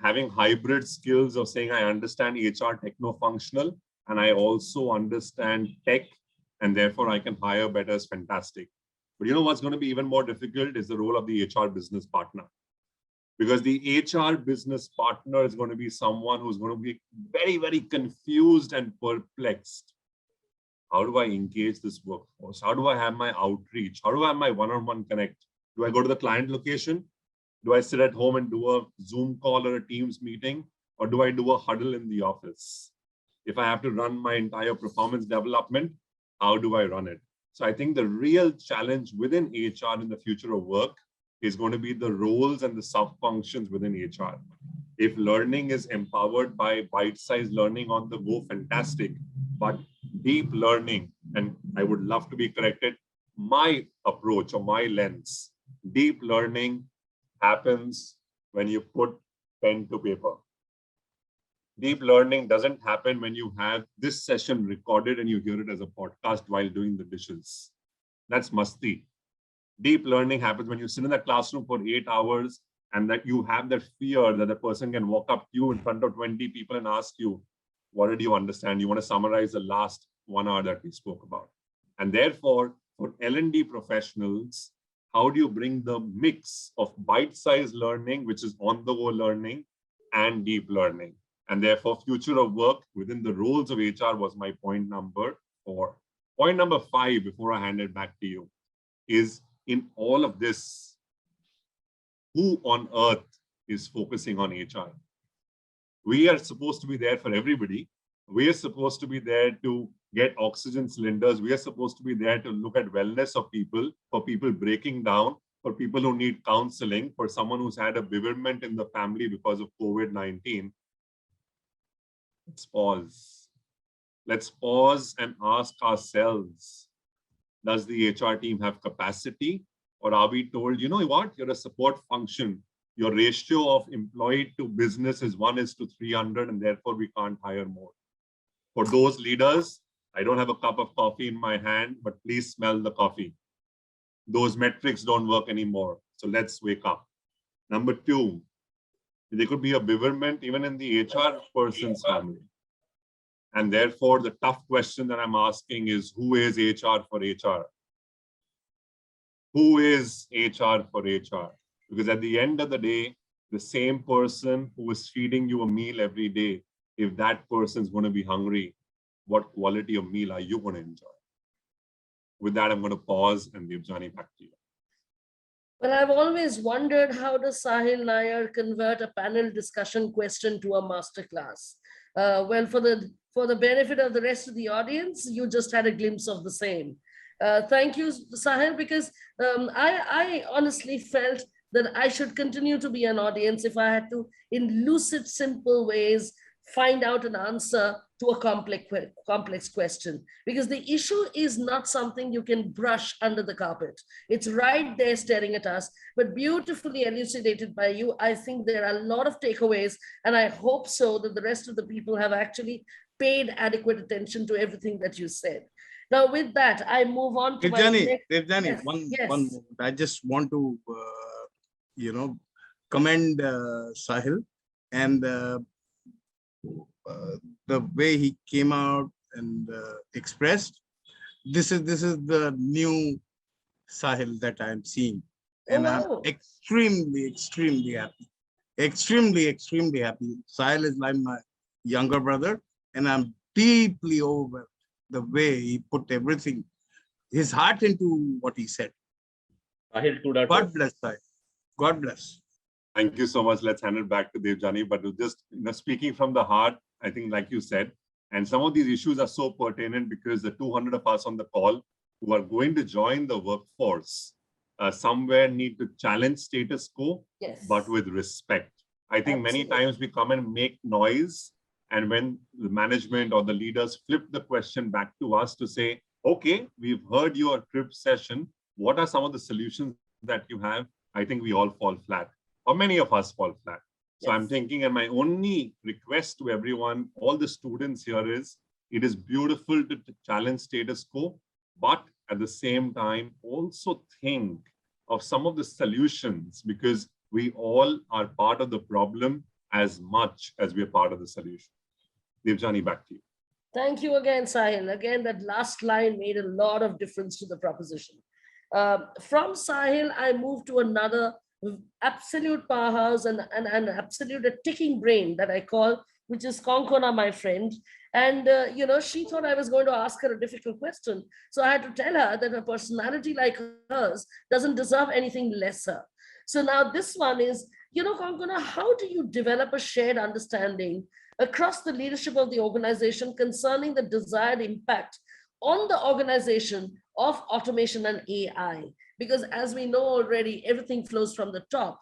having hybrid skills of saying, I understand HR techno-functional, and I also understand tech, and therefore I can hire better is fantastic. But you know what's going to be even more difficult is the role of the HR business partner. Because the HR business partner is going to be someone who's going to be very, very confused and perplexed. How do I engage this workforce? How do I have my outreach? How do I have my one-on-one connect? Do I go to the client location? Do I sit at home and do a Zoom call or a Teams meeting? Or do I do a huddle in the office? If I have to run my entire performance development, how do I run it? So I think the real challenge within HR in the future of work is going to be the roles and the sub-functions within HR. If learning is empowered by bite-sized learning on the go, fantastic. But deep learning, and I would love to be corrected, my approach or my lens, deep learning happens when you put pen to paper. Deep learning doesn't happen when you have this session recorded and you hear it as a podcast while doing the dishes. That's masti. Deep learning happens when you sit in the classroom for 8 hours and that you have that fear that the person can walk up to you in front of 20 people and ask you, what did you understand? You want to summarize the last 1 hour that we spoke about. And therefore, for L&D professionals, how do you bring the mix of bite-sized learning, which is on-the-go learning, and deep learning? And therefore, future of work within the roles of HR was my point number 4. Point number 5, before I hand it back to you, is in all of this, who on earth is focusing on HR? We are supposed to be there for everybody. We are supposed to be there to get oxygen cylinders. We are supposed to be there to look at wellness of people, for people breaking down, for people who need counseling, for someone who's had a bereavement in the family because of COVID-19. Let's pause. Let's pause and ask ourselves, does the HR team have capacity? Or are we told, you know what, you're a support function. Your ratio of employee to business is 1:300, and therefore we can't hire more. For those leaders, I don't have a cup of coffee in my hand, but please smell the coffee. Those metrics don't work anymore. So let's wake up. Number 2, there could be a bereavement even in the HR person's family. And therefore, the tough question that I'm asking is, who is HR for HR? Who is HR for HR? Because at the end of the day, the same person who is feeding you a meal every day, if that person is going to be hungry, what quality of meal are you going to enjoy? With that, I'm going to pause and give Debjani back to you. Well, I've always wondered, how does SahilNayar convert a panel discussion question to a masterclass? Well, for the benefit of the rest of the audience, you just had a glimpse of the same. Thank you, Sahil, because I honestly felt that I should continue to be an audience if I had to, in lucid, simple ways, find out an answer to a complex question. Because the issue is not something you can brush under the carpet. It's right there staring at us, but beautifully elucidated by you. I think there are a lot of takeaways, and I hope so that the rest of the people have actually paid adequate attention to everything that you said. Now, with that, I move on to Debjani, yes, one yes. moment. I just want to, commend Sahil and the way he came out and expressed. This is the new Sahil that I'm seeing, and I'm extremely happy. Extremely happy. Sahil is like my younger brother, and I'm deeply overwhelmed the way he put everything, his heart into what he said. Sahil 2.0. God bless, Sahil. God bless. Thank you so much. Let's hand it back to Debjani. But just speaking from the heart, I think, like you said, and some of these issues are so pertinent because the 200 of us on the call who are going to join the workforce somewhere need to challenge status quo, Yes. but with respect. I think many times we come and make noise, and when the management or the leaders flip the question back to us to say, okay, we've heard your trip session. What are some of the solutions that you have? I think we all fall flat, or many of us fall flat. So I'm thinking, and my only request to everyone, all the students here is, it is beautiful to challenge status quo, but at the same time, also think of some of the solutions, because we all are part of the problem as much as we are part of the solution. Debjani, back to you. Thank you again, Sahil. Again, that last line made a lot of difference to the proposition. From Sahil, I moved to another absolute powerhouse and absolute a ticking brain that I call, which is Konkona, my friend. And, she thought I was going to ask her a difficult question. So I had to tell her that a personality like hers doesn't deserve anything lesser. So now this one is, Konkona, how do you develop a shared understanding across the leadership of the organization concerning the desired impact on the organization of automation and AI? Because as we know already, everything flows from the top.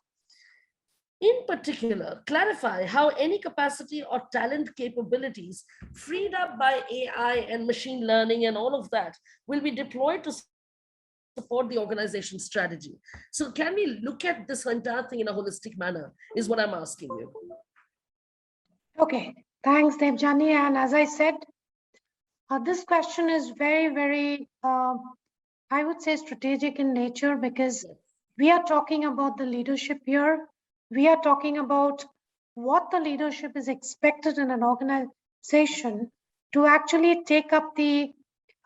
In particular, clarify how any capacity or talent capabilities freed up by AI and machine learning and all of that will be deployed to support the organization's strategy. So can we look at this entire thing in a holistic manner is what I'm asking you. Okay, thanks, Debjani. And as I said, this question is very, very, I would say, strategic in nature, because we are talking about the leadership here. We are talking about what the leadership is expected in an organization to actually take up the,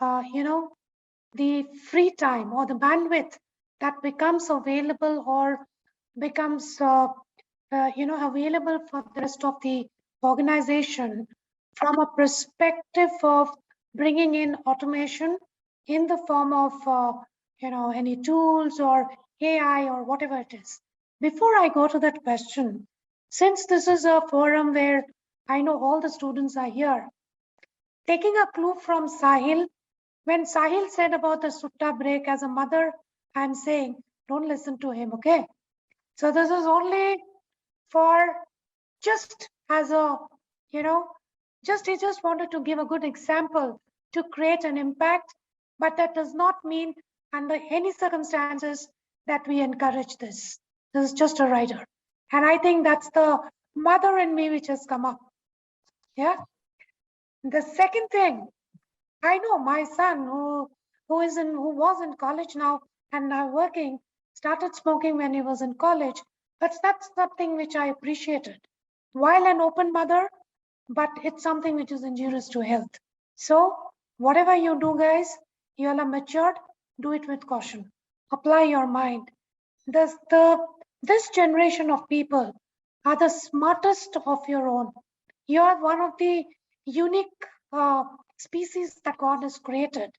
the free time or the bandwidth that becomes available or becomes, available for the rest of the organization from a perspective of bringing in automation in the form of, any tools or AI or whatever it is. Before I go to that question, since this is a forum where I know all the students are here, taking a clue from Sahil, when Sahil said about the sutta break, as a mother, I'm saying, don't listen to him, okay? So this is only for just as a, he just wanted to give a good example to create an impact, but that does not mean under any circumstances that we encourage this. This is just a rider. And I think that's the mother in me which has come up. Yeah. The second thing, I know my son who was in college now and now working, started smoking when he was in college, but that's something which I appreciated. While an open mother, but it's something which is injurious to health. So whatever you do, guys, you all are matured, do it with caution. Apply your mind. This generation of people are the smartest of your own. You are one of the unique species that God has created.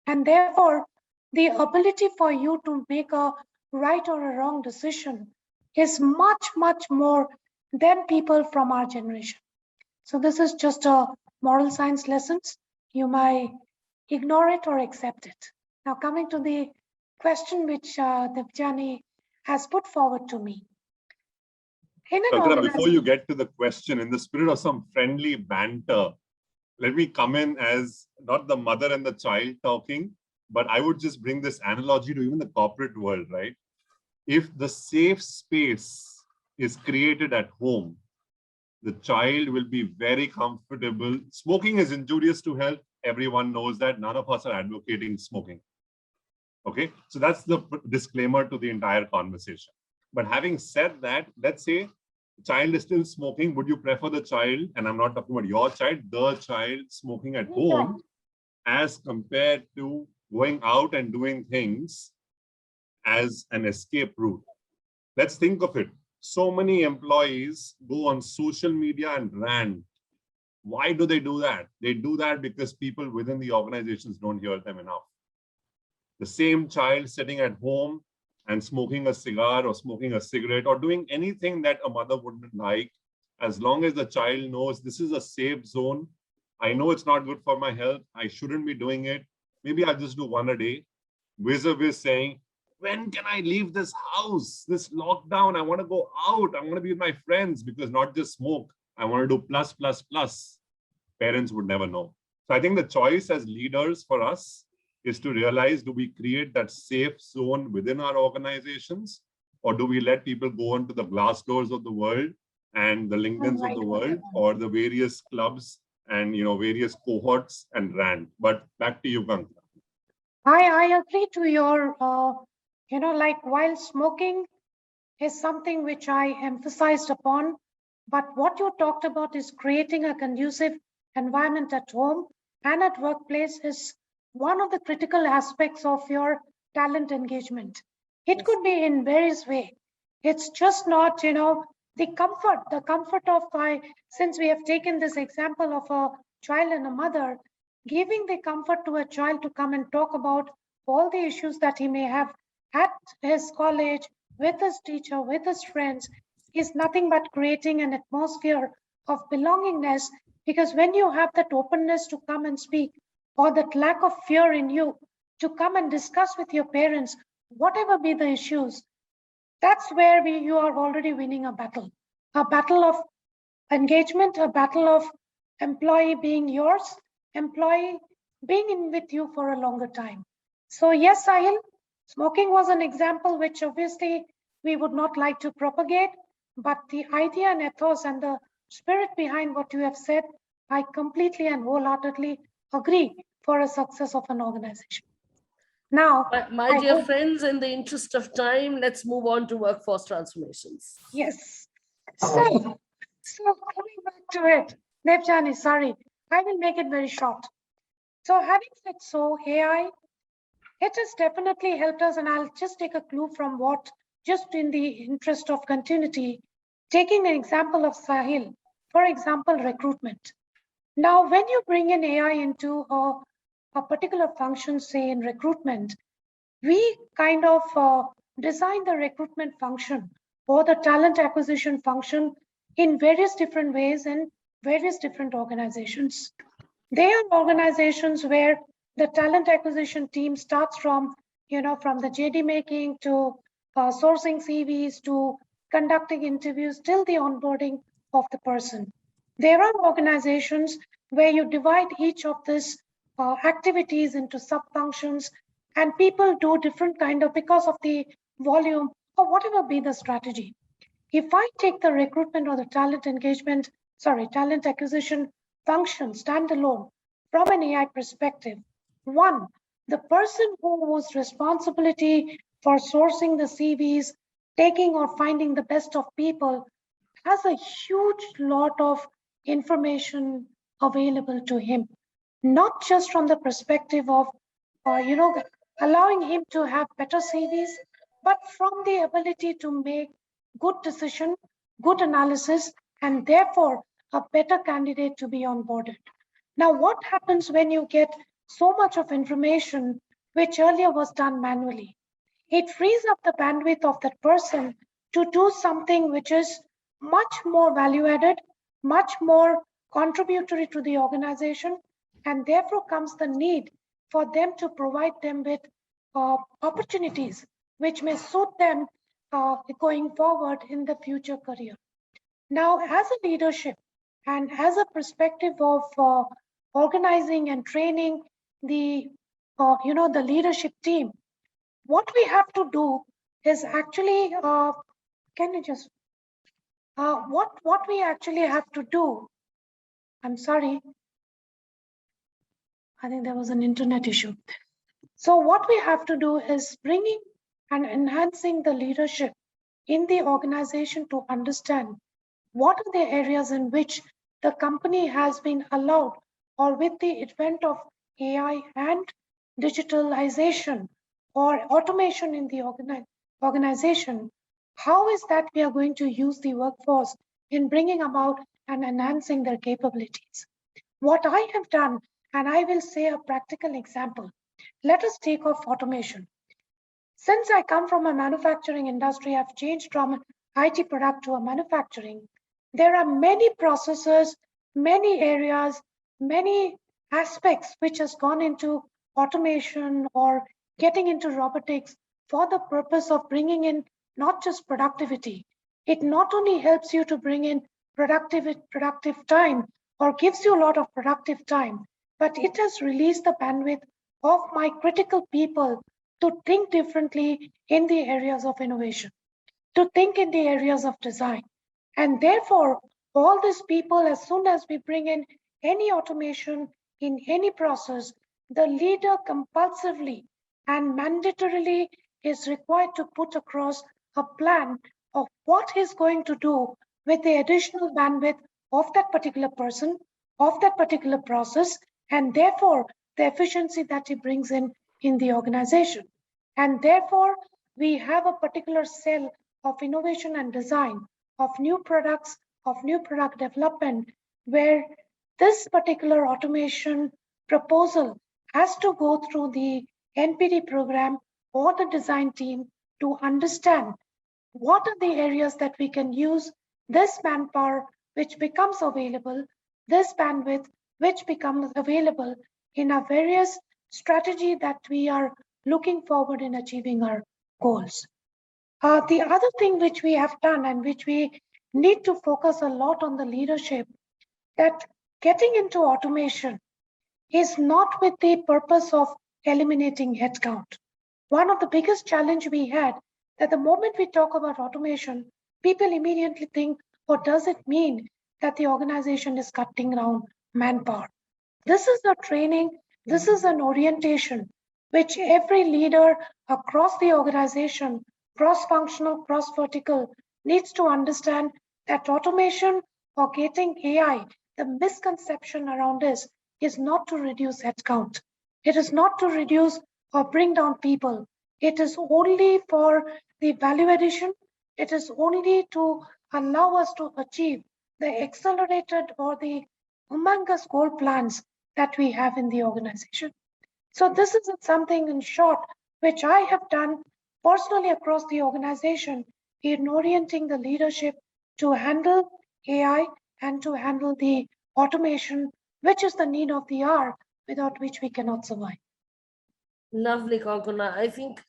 And therefore, the ability for you to make a right or a wrong decision is much, much more than people from our generation. So this is just a moral science lessons. You might ignore it or accept it. Now coming to the question which Debjani has put forward to me. Before you get to the question, in the spirit of some friendly banter, let me come in as not the mother and the child talking, but I would just bring this analogy to even the corporate world, right? If the safe space is created at home, the child will be very comfortable. Smoking is injurious to health. Everyone knows that. None of us are advocating smoking. Okay, so that's the disclaimer to the entire conversation. But having said that, let's say the child is still smoking. Would you prefer the child, and I'm not talking about your child, the child smoking at home as compared to going out and doing things as an escape route? Let's think of it. So many employees go on social media and rant. Why do they do that? They do that because people within the organizations don't hear them enough. The same child sitting at home and smoking a cigar or smoking a cigarette or doing anything that a mother wouldn't like, as long as the child knows this is a safe zone. I know it's not good for my health. I shouldn't be doing it. Maybe I'll just do one a day. Vis-a-vis saying, when can I leave this house? This lockdown, I want to go out. I want to be with my friends, because not just smoke. I want to do plus, plus, plus. Parents would never know. So I think the choice as leaders for us is to realize, do we create that safe zone within our organizations, or do we let people go onto the Glassdoors of the world and the LinkedIns of the world, or the various clubs and various cohorts and rant? But back to you, Kankana. I agree to your, like while smoking is something which I emphasized upon, but what you talked about is creating a conducive environment at home and at workplace is one of the critical aspects of your talent engagement. It could be in various ways. It's just not, the comfort of since we have taken this example of a child and a mother, giving the comfort to a child to come and talk about all the issues that he may have at his college, with his teacher, with his friends, is nothing but creating an atmosphere of belongingness. Because when you have that openness to come and speak, or that lack of fear in you to come and discuss with your parents, whatever be the issues, that's where you are already winning a battle of engagement, a battle of employee being yours, employee being in with you for a longer time. So yes, Sahil, smoking was an example which obviously we would not like to propagate, but the idea and ethos and the spirit behind what you have said, I completely and wholeheartedly agree for a success of an organization. Now, my dear friends, in the interest of time, let's move on to workforce transformations. Yes. So coming back to it, Debjani, sorry, I will make it very short. So having said so, AI, it has definitely helped us, and I'll just take a clue from what, just in the interest of continuity, taking an example of Sahil, for example, recruitment. Now, when you bring in AI into a particular function, say in recruitment, we kind of design the recruitment function or the talent acquisition function in various different ways in various different organizations. There are organizations where the talent acquisition team starts from, from the JD making to sourcing CVs to conducting interviews till the onboarding of the person. There are organizations where you divide each of these activities into sub-functions, and people do different kind of, because of the volume or whatever be the strategy. If I take the recruitment or the talent acquisition function standalone from an AI perspective, one, the person whose responsibility for sourcing the CVs, taking or finding the best of people, has a huge lot of information available to him, not just from the perspective of, allowing him to have better CVs, but from the ability to make good decision, good analysis, and therefore a better candidate to be onboarded. Now, what happens when you get so much of information which earlier was done manually? It frees up the bandwidth of that person to do something which is much more value added, much more contributory to the organization, and therefore comes the need for them to provide them with opportunities which may suit them going forward in the future career. Now, as a leadership and as a perspective of organizing and training the, the leadership team, what we have to do is actually, what we actually have to do, I'm sorry, I think there was an internet issue. So what we have to do is bringing and enhancing the leadership in the organization to understand what are the areas in which the company has been allowed, or with the advent of AI and digitalization or automation in the organization, how is that we are going to use the workforce in bringing about and enhancing their capabilities? What I have done, and I will say a practical example. Let us take off automation. Since I come from a manufacturing industry, I've changed from an IT product to a manufacturing. There are many processes, many areas, many aspects which has gone into automation or getting into robotics for the purpose of bringing in not just productivity. It not only helps you to bring in productive time or gives you a lot of productive time, but it has released the bandwidth of my critical people to think differently in the areas of innovation, to think in the areas of design. And therefore, all these people, as soon as we bring in any automation in any process, the leader compulsively and mandatorily is required to put across a plan of what he's going to do with the additional bandwidth of that particular person, of that particular process, and therefore the efficiency that he brings in the organization. And therefore, we have a particular cell of innovation and design, of new products, of new product development, where this particular automation proposal has to go through the NPD program or the design team to understand what are the areas that we can use this manpower which becomes available, this bandwidth which becomes available in a various strategy that we are looking forward in achieving our goals. The other thing which we have done and which we need to focus a lot on the leadership, that getting into automation is not with the purpose of eliminating headcount. One of the biggest challenge we had, that the moment we talk about automation, people immediately think, what does it mean that the organization is cutting down manpower? This is a training, this is an orientation which every leader across the organization, cross-functional, cross-vertical, needs to understand that automation or getting AI, the misconception around this is not to reduce headcount. It is not to reduce or bring down people. It is only for the value addition. It is only to allow us to achieve the accelerated or the humongous goal plans that we have in the organization. So this is something in short, which I have done personally across the organization in orienting the leadership to handle AI and to handle the automation, which is the need of the hour, without which we cannot survive. Lovely, Kankana. I think,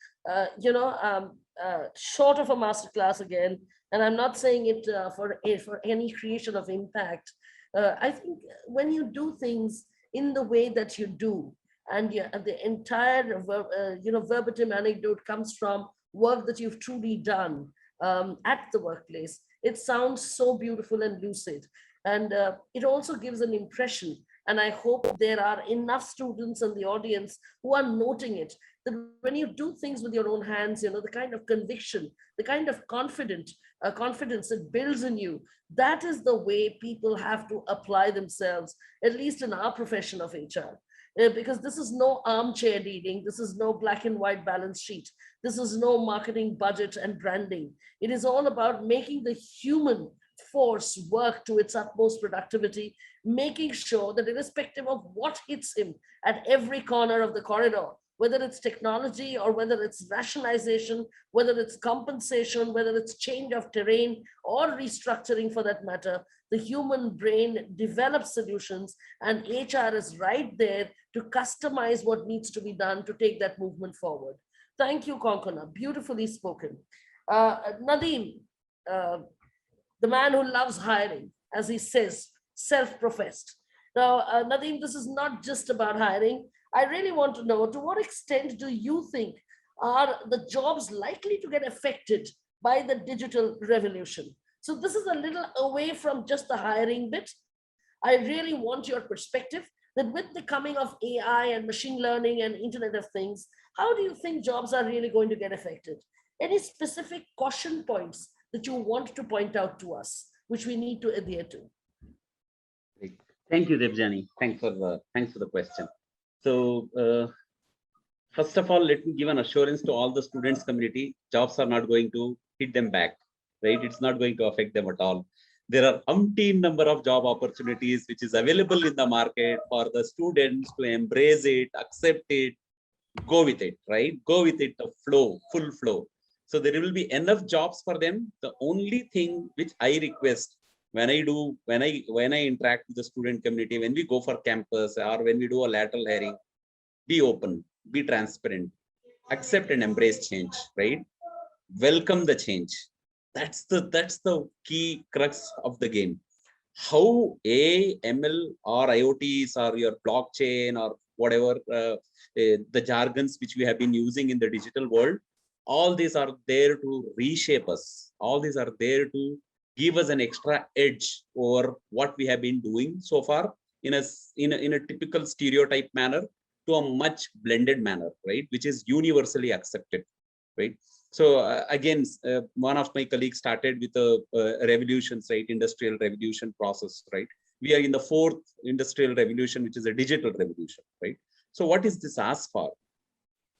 short of a masterclass again, and I'm not saying it for any creation of impact. I think when you do things in the way that you do, and the entire verbatim anecdote comes from work that you've truly done at the workplace, it sounds so beautiful and lucid. And it also gives an impression. And I hope there are enough students in the audience who are noting it, that when you do things with your own hands, the kind of conviction, the kind of confidence it builds in you, that is the way people have to apply themselves, at least in our profession of HR. Because this is no armchair leading, this is no black and white balance sheet, this is no marketing budget and branding. It is all about making the human force work to its utmost productivity, making sure that irrespective of what hits him at every corner of the corridor, whether it's technology or whether it's rationalization, whether it's compensation, whether it's change of terrain or restructuring for that matter, the human brain develops solutions, and HR is right there to customize what needs to be done to take that movement forward. Thank you, Kankana. Beautifully spoken. Nadeem, the man who loves hiring, as he says, self-professed. Now, Nadeem, this is not just about hiring. I really want to know, to what extent do you think are the jobs likely to get affected by the digital revolution? So this is a little away from just the hiring bit. I really want your perspective that with the coming of AI and machine learning and Internet of Things, how do you think jobs are really going to get affected? Any specific caution points that you want to point out to us, which we need to adhere to? Thank you, Debjani. Thanks for the question. So, first of all, let me give an assurance to all the students community: jobs are not going to hit them back, right? It's not going to affect them at all. There are umpteen number of job opportunities which is available in the market for the students to embrace it, accept it, go with it, right? Go with it, the flow, full flow. So there will be enough jobs for them. The only thing which I request when I interact with the student community, when we go for campus or when we do a lateral hiring, be open, be transparent, accept and embrace change, right? Welcome the change. That's the key crux of the game. How ML or IoTs or your blockchain or whatever the jargons which we have been using in the digital world, all these are there to reshape us. All these are there to give us an extra edge over what we have been doing so far in a typical stereotype manner to a much blended manner, right? Which is universally accepted, right? So again, one of my colleagues started with a revolution, right? Industrial revolution process, right? We are in the fourth industrial revolution, which is a digital revolution, right? So what is this ask for?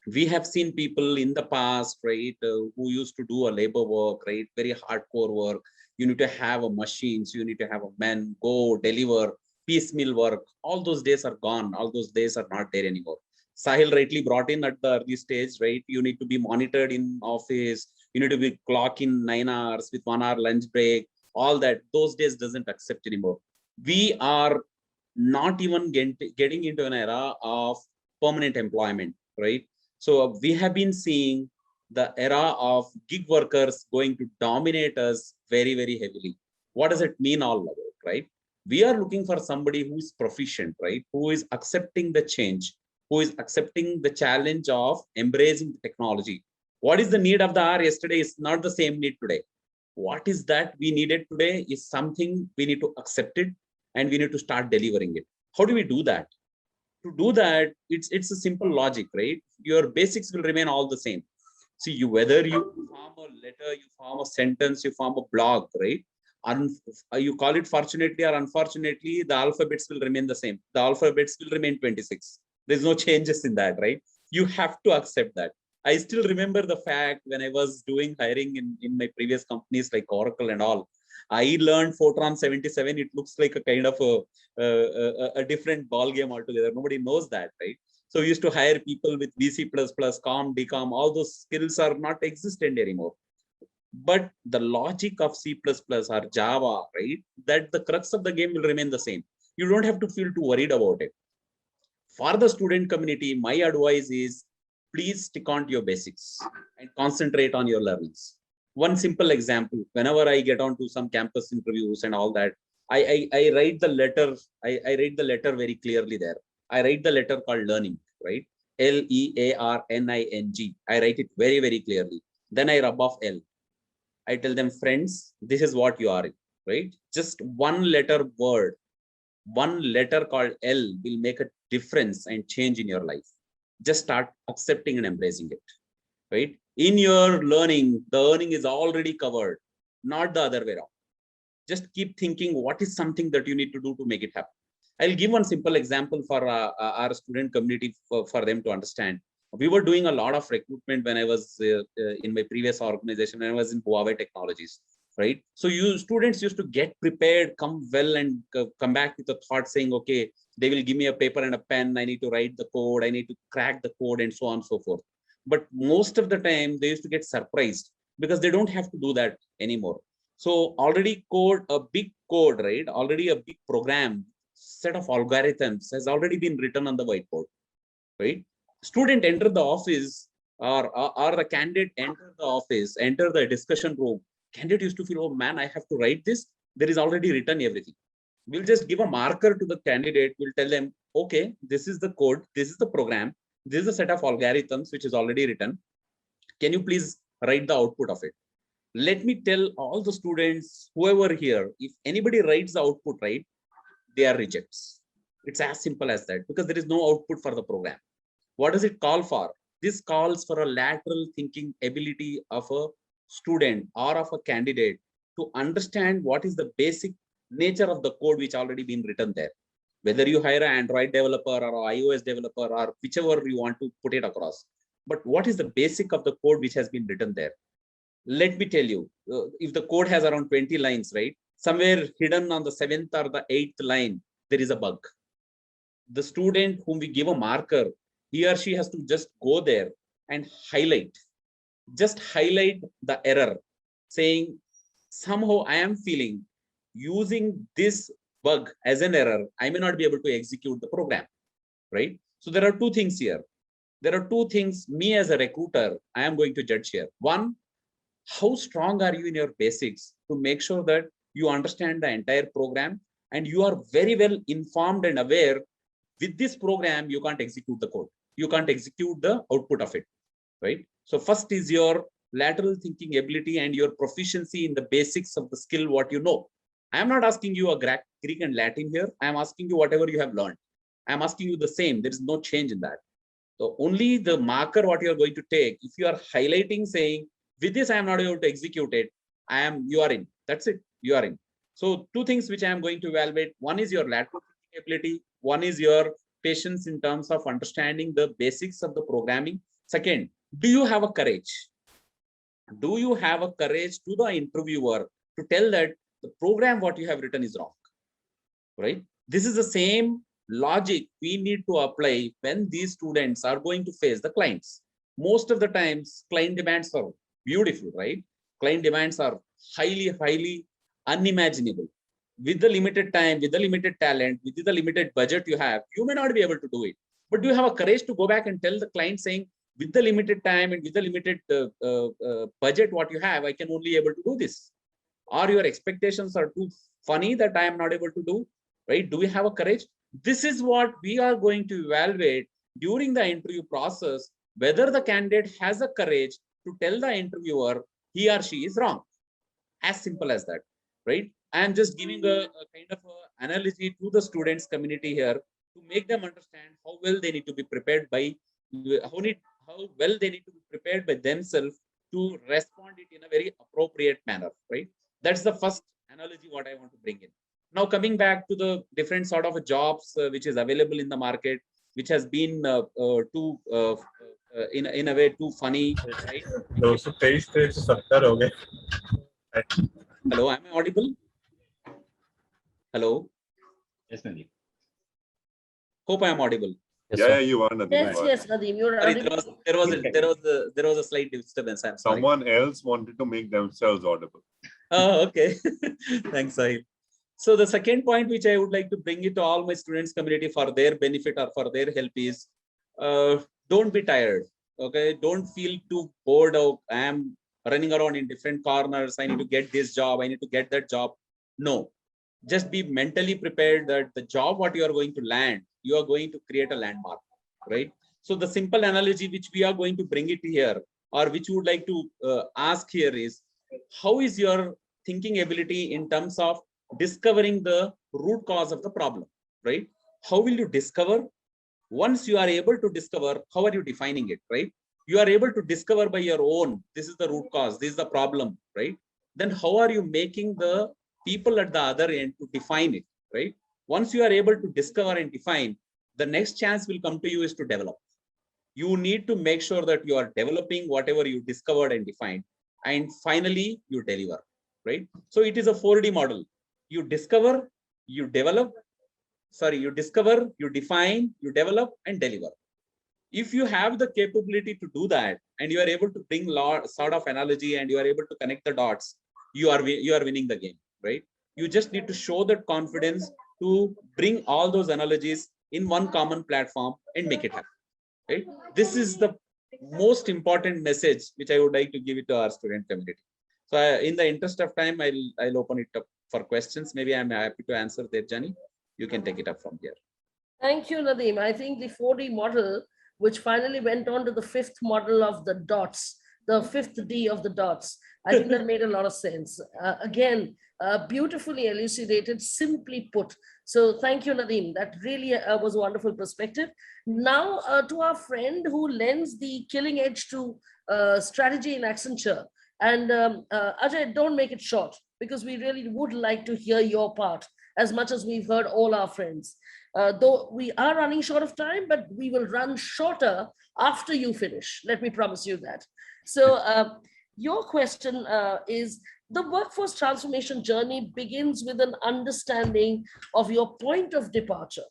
We have seen people in the past, right, who used to do a labor work, right? Very hardcore work. You need to have a machines, you need to have a man go deliver piecemeal work. All those days are gone. All those days are not there anymore. Sahil rightly brought in at the early stage, right? You need to be monitored in office. You need to be clock in 9 hours with 1 hour lunch break. All that, those days doesn't accept anymore. We are not even getting into an era of permanent employment, right? So we have been seeing the era of gig workers going to dominate us very, very heavily. What does it mean all about, right? We are looking for somebody who is proficient, right? Who is accepting the change, who is accepting the challenge of embracing technology. What is the need of the hour yesterday is not the same need today. What is that we needed today is something we need to accept it and we need to start delivering it. How do we do that? To do that, it's a simple logic, right? Your basics will remain all the same. See, whether you form a letter, you form a sentence, you form a blog, right? You call it fortunately or unfortunately, the alphabets will remain the same. The alphabets will remain 26. There's no changes in that, right? You have to accept that. I still remember the fact when I was doing hiring in my previous companies like Oracle and all, I learned Fortran 77. It looks like a kind of a different ball game altogether. Nobody knows that, right? So we used to hire people with VC++, COM, DCOM. All those skills are not existent anymore. But the logic of C++ or Java, right? That the crux of the game will remain the same. You don't have to feel too worried about it. For the student community, my advice is please stick on to your basics and concentrate on your learnings. One simple example, whenever I get onto some campus interviews and all that, I write the letter, I write the letter very clearly there. I write the letter called learning, right? LEARNING. I write it very, very clearly. Then I rub off L. I tell them, friends, this is what you are, right? Just one letter word, one letter called L will make a difference and change in your life. Just start accepting and embracing it, right? In your learning, the learning is already covered, not the other way around. Just keep thinking what is something that you need to do to make it happen. I'll give one simple example for our student community for them to understand. We were doing a lot of recruitment when I was in my previous organization, when I was in Huawei Technologies, right? So you students used to get prepared, come well and come back with a thought saying, okay, they will give me a paper and a pen. I need to write the code. I need to crack the code and so on and so forth. But most of the time they used to get surprised because they don't have to do that anymore. So already a big code, right? Already a big program, set of algorithms has already been written on the whiteboard, right? Student enter the office or the candidate enter the office, enter the discussion room. Candidate used to feel, oh man, I have to write this. There is already written everything. We'll just give a marker to the candidate. We'll tell them, okay, this is the code. This is the program. This is a set of algorithms which is already written. Can you please write the output of it? Let me tell all the students, whoever here, if anybody writes the output, right, they are rejects. It's as simple as that because there is no output for the program. What does it call for? This calls for a lateral thinking ability of a student or of a candidate to understand what is the basic nature of the code which already been written there. Whether you hire an Android developer or an iOS developer or whichever you want to put it across. But what is the basic of the code which has been written there? Let me tell you, if the code has around 20 lines, right? Somewhere hidden on the 7th or the 8th line, there is a bug. The student whom we give a marker, he or she has to just go there and just highlight the error, saying somehow I am feeling using this bug as an error, I may not be able to execute the program, right? So there are two things here. There are two things me as a recruiter, I am going to judge here. One, how strong are you in your basics to make sure that you understand the entire program and you are very well informed and aware with this program, you can't execute the code. You can't execute the output of it, right? So first is your lateral thinking ability and your proficiency in the basics of the skill, what you know. I am not asking you a Greek and Latin here. I am asking you whatever you have learned. I am asking you the same. There is no change in that. So only the marker what you are going to take, if you are highlighting saying, with this, I am not able to execute it. You are in. That's it. You are in. So two things which I am going to evaluate. One is your lateral thinking ability. One is your patience in terms of understanding the basics of the programming. Second, do you have a courage? Do you have a courage to the interviewer to tell that the program what you have written is wrong, right? This is the same logic we need to apply when these students are going to face the clients. Most of the times, client demands are beautiful, right? Client demands are highly unimaginable. With the limited time, with the limited talent, with the limited budget you have, you may not be able to do it. But do you have a courage to go back and tell the client saying, with the limited time and with the limited budget what you have, I can only able to do this? Or your expectations are too funny that I am not able to do, right? Do we have a courage? This is what we are going to evaluate during the interview process, whether the candidate has a courage to tell the interviewer he or she is wrong. As simple as that, right? I am just giving a kind of a analogy to the students community here to make them understand how well they need to be prepared by, how well they need to be prepared by themselves to respond it in a very appropriate manner, right? That's the first analogy what I want to bring in. Now coming back to the different sort of jobs which is available in the market, which has been in a way too funny, right? Hello, am I audible? Hello. Yes, Nadeem. Hope I am audible. Yes, yeah, you are, Nadeem. Yes, Nadeem, you're audible. There was a slight disturbance. I'm sorry. Someone else wanted to make themselves audible. Oh, okay. Thanks, Sahil. So the second point which I would like to bring it to all my students community for their benefit or for their help is, don't be tired. Okay, don't feel too bored of I am running around in different corners. I need to get this job. I need to get that job. No, just be mentally prepared that the job what you are going to land, you are going to create a landmark, right? So the simple analogy which we are going to bring it here, or which you would like to ask here is, how is your thinking ability in terms of discovering the root cause of the problem, right? How will you discover? Once you are able to discover, how are you defining it, right? You are able to discover by your own, this is the root cause, this is the problem, right? Then how are you making the people at the other end to define it, right? Once you are able to discover and define, the next chance will come to you is to develop. You need to make sure that you are developing whatever you discovered and defined, and finally you deliver, right? So it is a 4D model. You discover, you develop, you discover, you define, you develop, and deliver. If you have the capability to do that, and you are able to bring sort of analogy, and you are able to connect the dots, you are winning the game, right? You just need to show that confidence to bring all those analogies in one common platform and make it happen, right? This is the most important message which I would like to give it to our student community. So in the interest of time, I'll open it up for questions. Maybe I'm happy to answer Debjani. You can take it up from here. Thank you, Nadeem. I think the 4D model, which finally went on to the 5th model of the dots, the 5th D of the dots, I think that made a lot of sense. Again, beautifully elucidated, simply put. So thank you, Nadeem. That really was a wonderful perspective. Now to our friend who lends the killing edge to strategy in Accenture. And Ajay, don't make it short, because we really would like to hear your part as much as we've heard all our friends. Though we are running short of time, but we will run shorter after you finish. Let me promise you that. So your question is, the workforce transformation journey begins with an understanding of your point of departure.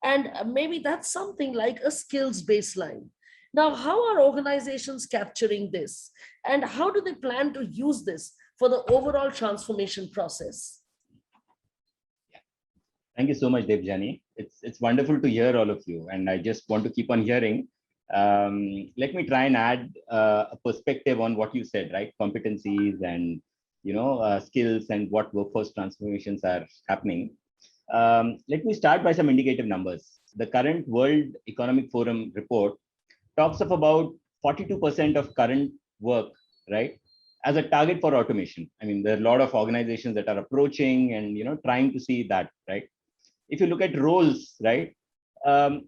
And maybe that's something like a skills baseline. Now, how are organizations capturing this? And how do they plan to use this for the overall transformation process? Thank you so much, Debjani. It's wonderful to hear all of you, and I just want to keep on hearing. Let me try and add a perspective on what you said, right? Competencies and skills and what workforce transformations are happening. Let me start by some indicative numbers. The current World Economic Forum report talks of about 42% of current work, right, as a target for automation. I mean, there are a lot of organizations that are approaching and trying to see that, right? If you look at roles, right,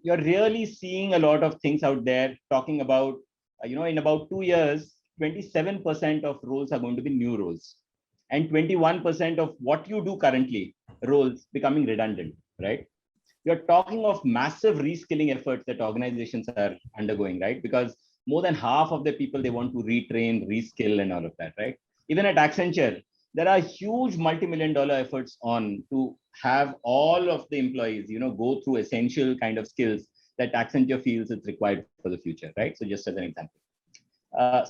you're really seeing a lot of things out there talking about, in about 2 years, 27% of roles are going to be new roles, and 21% of what you do currently, roles becoming redundant, right? You're talking of massive reskilling efforts that organizations are undergoing, right? Because more than half of the people, they want to retrain, reskill and all of that, right? Even at Accenture, there are huge multi-million-dollar efforts on to have all of the employees, go through essential kind of skills that Accenture feels it's required for the future, right? So just as an example.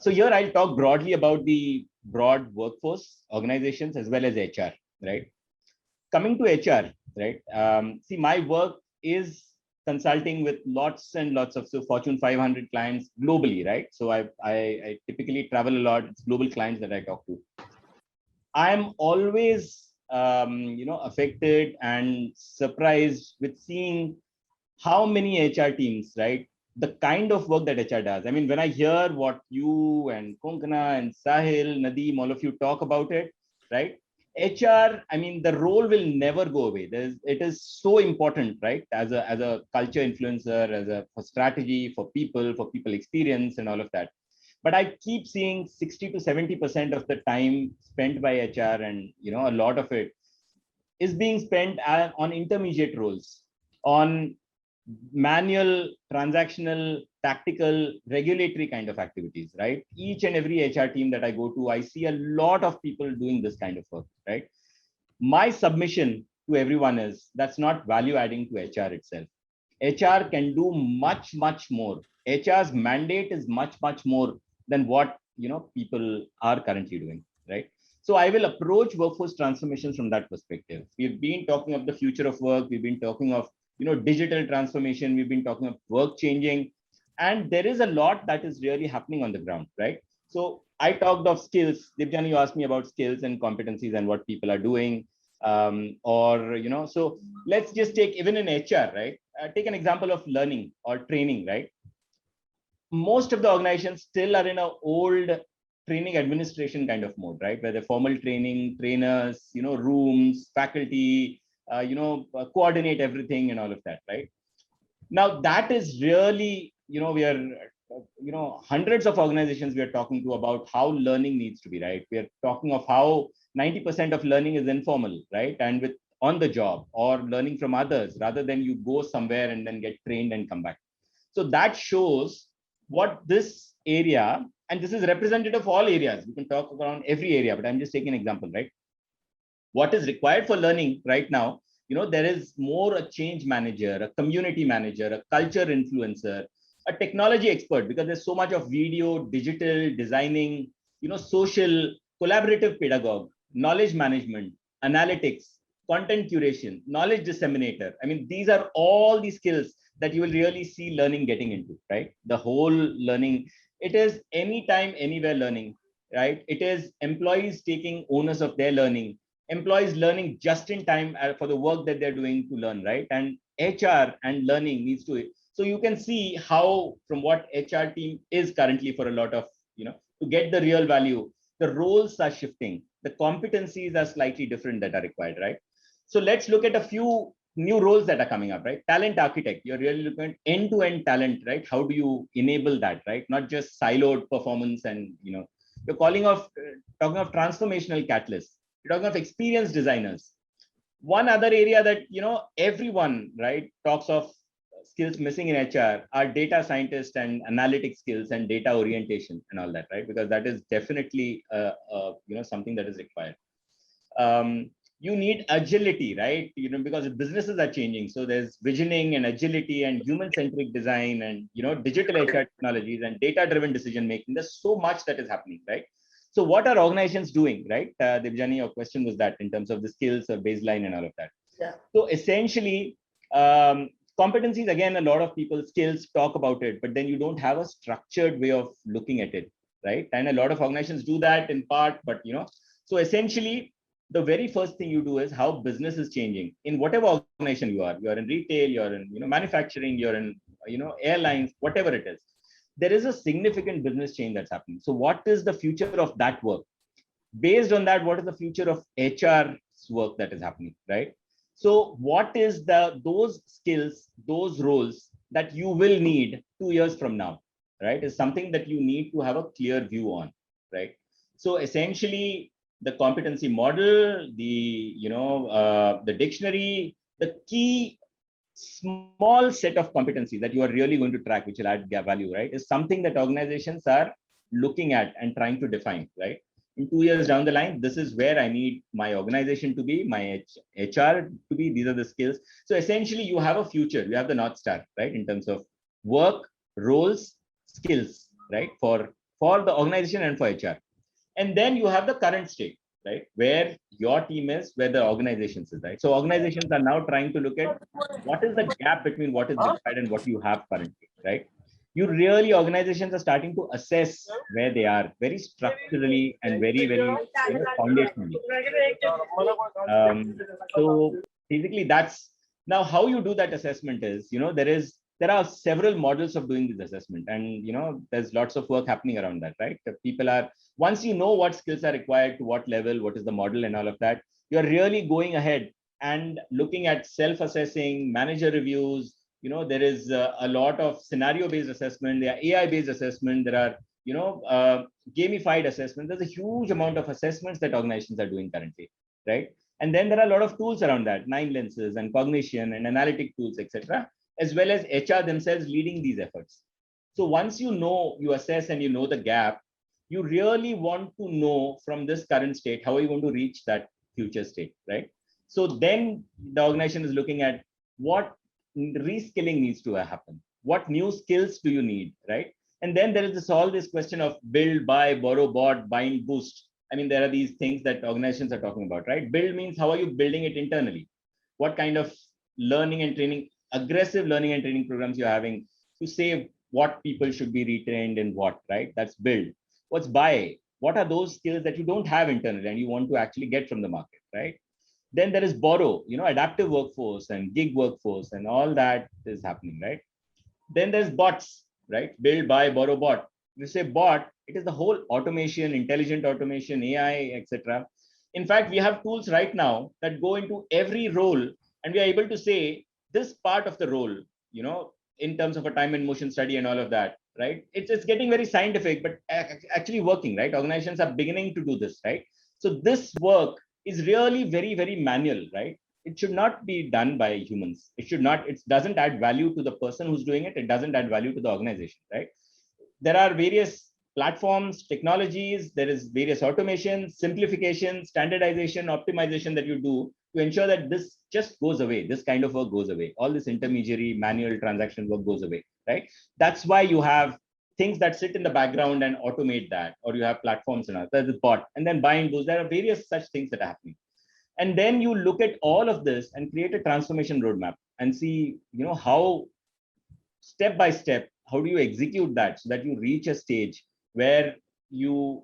So here I'll talk broadly about the broad workforce organizations as well as HR, right? Coming to HR, right? See, my work is consulting with lots and lots of Fortune 500 clients globally, right? So I typically travel a lot. It's global clients that I talk to. I'm always, affected and surprised with seeing how many HR teams, right? The kind of work that HR does. I mean, when I hear what you and Konkana and Sahil, Nadeem, all of you talk about it, right? HR, I mean, the role will never go away. It is so important, right? As a culture influencer, for strategy, for people experience and all of that. But I keep seeing 60 to 70% of the time spent by HR, and a lot of it is being spent on intermediate roles, on manual, transactional, tactical, regulatory kind of activities, right? Each and every HR team that I go to, I see a lot of people doing this kind of work, right? My submission to everyone is that's not value adding to HR itself. HR can do much, much more. HR's mandate is much, much more than what people are currently doing, right? So I will approach workforce transformations from that perspective. We've been talking of the future of work. We've been talking of digital transformation. We've been talking of work changing, and there is a lot that is really happening on the ground, right? So I talked of skills. Debjani, you asked me about skills and competencies and what people are doing, so let's just take even in HR, right? Take an example of learning or training, right? Most of the organizations still are in an old training administration kind of mode, right? Where the formal training, trainers, rooms, faculty, coordinate everything and all of that, right? Now that is really, we are, hundreds of organizations we are talking to about how learning needs to be, right? We are talking of how 90% of learning is informal, right? And with on the job or learning from others rather than you go somewhere and then get trained and come back. So that shows what this area, and this is representative of all areas. We can talk around every area, but I'm just taking an example, right? What is required for learning right now, there is more a change manager, a community manager, a culture influencer, a technology expert, because there's so much of video, digital designing, social, collaborative pedagogue, knowledge management, analytics, content curation, knowledge disseminator. I mean, these are all the skills that you will really see learning getting into, right? The whole learning, it is anytime, anywhere learning, right? It is employees taking onus of their learning, employees learning just in time for the work that they're doing to learn, right? And HR and learning needs to, so you can see how from what HR team is currently for a lot of, to get the real value, the roles are shifting, the competencies are slightly different that are required, right? So let's look at a few new roles that are coming up, right? Talent architect, you're really looking at end-to-end talent, right? How do you enable that, right? Not just siloed performance and, you're talking of transformational catalysts. You're talking of experienced designers. One other area that, everyone, right, talks of skills missing in HR are data scientists and analytic skills and data orientation and all that, right? Because that is definitely, something that is required. you need agility, right? Because businesses are changing. So there's visioning and agility and human-centric design and, digital HR technologies and data-driven decision-making. There's so much that is happening, right? So what are organizations doing, right? Debjani, your question was that in terms of the skills or baseline and all of that. Yeah. So essentially, competencies, again, a lot of people skills talk about it, but then you don't have a structured way of looking at it, right? And a lot of organizations do that in part, but, so essentially, the very first thing you do is how business is changing in whatever organization you are in retail, you're in manufacturing, you're in airlines, whatever it is. There is a significant business change that's happening. So what is the future of that work? Based on that, what is the future of HR's work that is happening, right? So what is those skills, those roles that you will need 2 years from now, right? Is something that you need to have a clear view on, right? So essentially, the competency model, the dictionary, the key small set of competencies that you are really going to track, which will add value, right, is something that organizations are looking at and trying to define, right? In 2 years down the line, this is where I need my organization to be, my HR to be, these are the skills. So essentially you have a future, you have the North Star, right? In terms of work, roles, skills, right? For the organization and for HR. And then you have the current state, right? Where your team is, where the organizations is, right? So organizations are now trying to look at what is the gap between what is required and what you have currently, right? Organizations are starting to assess where they are very structurally and very, very foundationally. So basically that's, now how you do that assessment is, there are several models of doing this assessment, and there's lots of work happening around that, right? People are, once you know what skills are required to what level, what is the model and all of that, you're really going ahead and looking at self-assessing, manager reviews. There is a lot of scenario-based assessment, there are AI-based assessment, there are gamified assessment. There's a huge amount of assessments that organizations are doing currently, right? And then there are a lot of tools around that, 9 lenses and cognition and analytic tools, etc., as well as HR themselves leading these efforts. So once you assess and you know the gap, you really want to know from this current state, how are you going to reach that future state, right? So then the organization is looking at what reskilling needs to happen. What new skills do you need, right? And then there is all this question of build, buy, borrow, bot, bind, boost. I mean, there are these things that organizations are talking about, right? Build means how are you building it internally? What kind of learning and training, aggressive learning and training programs you're having to say what people should be retrained in what, right? That's build. What's buy? What are those skills that you don't have internally and you want to actually get from the market, right? Then there is borrow, adaptive workforce and gig workforce and all that is happening, right? Then there's bots, right? Build, buy, borrow, bot. You say bot, it is the whole automation, intelligent automation, AI, etc. In fact, we have tools right now that go into every role and we are able to say this part of the role, in terms of a time and motion study and all of that, right? It's getting very scientific, but actually working, right? Organizations are beginning to do this, right? So this work is really very, very manual, right? It should not be done by humans. It doesn't add value to the person who's doing it. It doesn't add value to the organization, right? There are various platforms, technologies, there is various automation, simplification, standardization, optimization that you do to ensure that this just goes away. This kind of work goes away. All this intermediary manual transaction work goes away, right? That's why you have things that sit in the background and automate that, or you have platforms and there's a bot, and then buy and boost. There are various such things that are happening. And then you look at all of this and create a transformation roadmap and see, how step by step, how do you execute that so that you reach a stage where you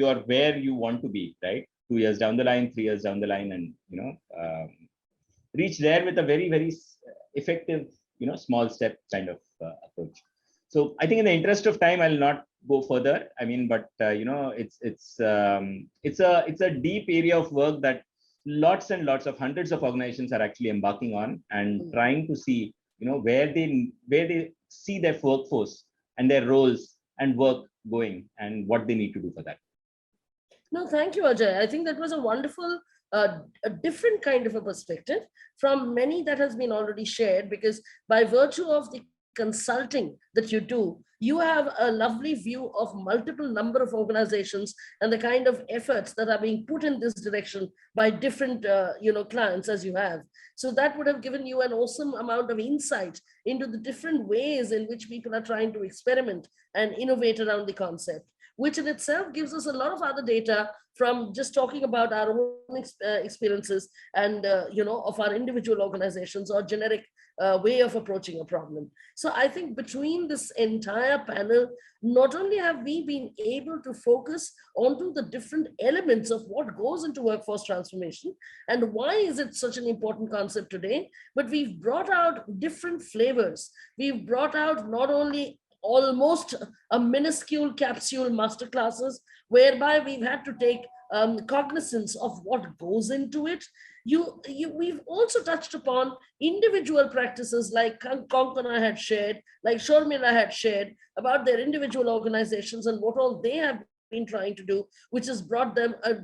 are where you want to be, right? 2 years down the line, 3 years down the line, and reach there with a very, very effective, small step kind of approach. So I think in the interest of time, I'll not go further. I mean, but it's a deep area of work that lots and lots of hundreds of organizations are actually embarking on and trying to see, where they see their workforce and their roles and work going and what they need to do for that. No, thank you, Ajay. I think that was a wonderful, a different kind of a perspective from many that has been already shared, because by virtue of the consulting that you do, you have a lovely view of multiple number of organizations and the kind of efforts that are being put in this direction by different clients as you have. So that would have given you an awesome amount of insight into the different ways in which people are trying to experiment and innovate around the concept, which in itself gives us a lot of other data from just talking about our own experiences and of our individual organizations or generic way of approaching a problem. So I think between this entire panel, not only have we been able to focus onto the different elements of what goes into workforce transformation and why is it such an important concept today, but we've brought out different flavors. We've brought out not only almost a minuscule capsule masterclasses, whereby we've had to take cognizance of what goes into it. We've also touched upon individual practices like Kankana had shared, like Sharmila had shared about their individual organizations and what all they have been trying to do, which has brought them a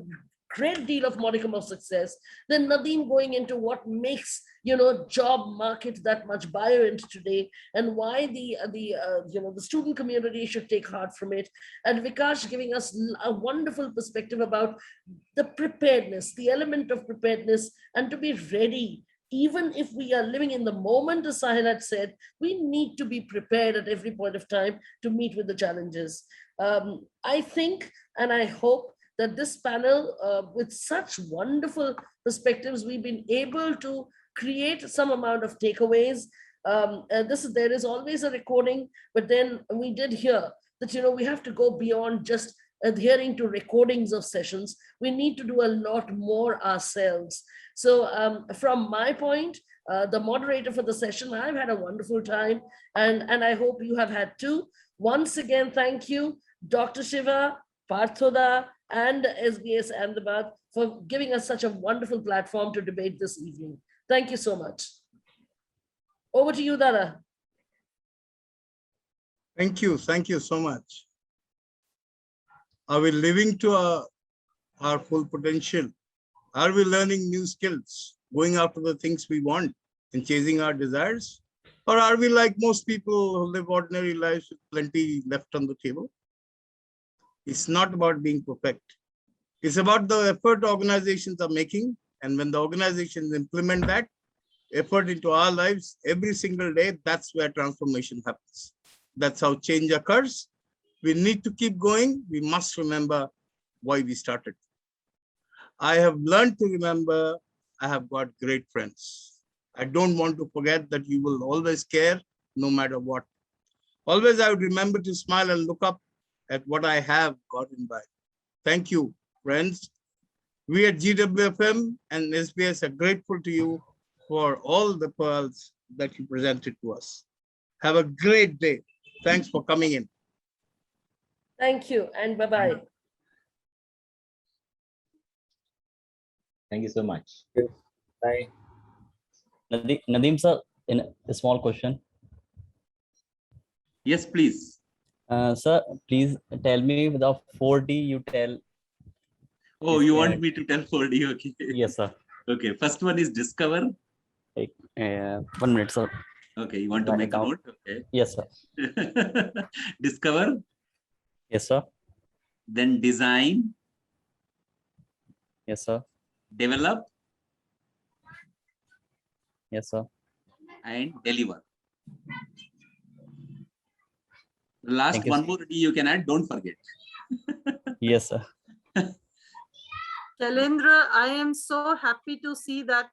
great deal of modicum of success. Then Nadeem going into what makes job market that much buoyant today and why the student community should take heart from it, and Vikash giving us a wonderful perspective about the preparedness, the element of preparedness, and to be ready. Even if we are living in the moment, as Sahil had said, we need to be prepared at every point of time to meet with the challenges. I think and I hope that this panel, with such wonderful perspectives, we've been able to create some amount of takeaways. There is always a recording, but then we did hear that we have to go beyond just adhering to recordings of sessions. We need to do a lot more ourselves. So from my point, the moderator for the session, I've had a wonderful time, and I hope you have had too. Once again, thank you, Dr. Shiva, Parthoda, and SBS Ahmedabad for giving us such a wonderful platform to debate this evening. Thank you so much. Over to you, Dada. Thank you so much. Are we living to our full potential? Are we learning new skills, going after the things we want and chasing our desires? Or are we like most people who live ordinary lives with plenty left on the table? It's not about being perfect. It's about the effort organizations are making. And when the organizations implement that effort into our lives every single day, that's where transformation happens. That's how change occurs. We need to keep going. We must remember why we started. I have learned to remember I have got great friends. I don't want to forget that you will always care no matter what. Always I would remember to smile and look up at what I have gotten by. Thank you, friends. We at GWFM and SBS are grateful to you for all the pearls that you presented to us. Have a great day. Thanks for coming in. Thank you, and bye-bye. Thank you so much. Bye. Nadeem sir, in a small question. Yes, please. Sir, please tell me the 4D you tell. Oh, you want me to tell 4D? Okay. Yes, sir. Okay. First one is discover. 1 minute, sir. Okay. You want to make a note? Okay. Yes, sir. Discover. Yes, sir. Then design. Yes, sir. Develop. Yes, sir. And deliver. Last Thank you, one sir. more D you can add. Don't forget. Yes, sir. Shailendra, I am so happy to see that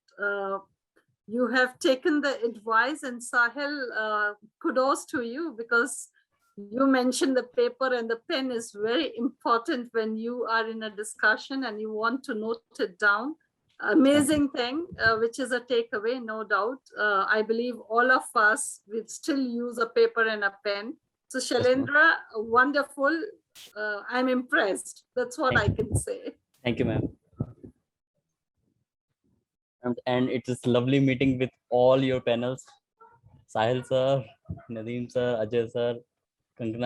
you have taken the advice, and Sahil, kudos to you, because you mentioned the paper and the pen is very important when you are in a discussion and you want to note it down. Amazing thing, which is a takeaway, no doubt. I believe all of us will still use a paper and a pen. So Shailendra, wonderful. I'm impressed. That's what I can say. Thank you, ma'am. And it is lovely meeting with all your panels. Sahil sir, Nadeem sir, Ajay sir, Kankana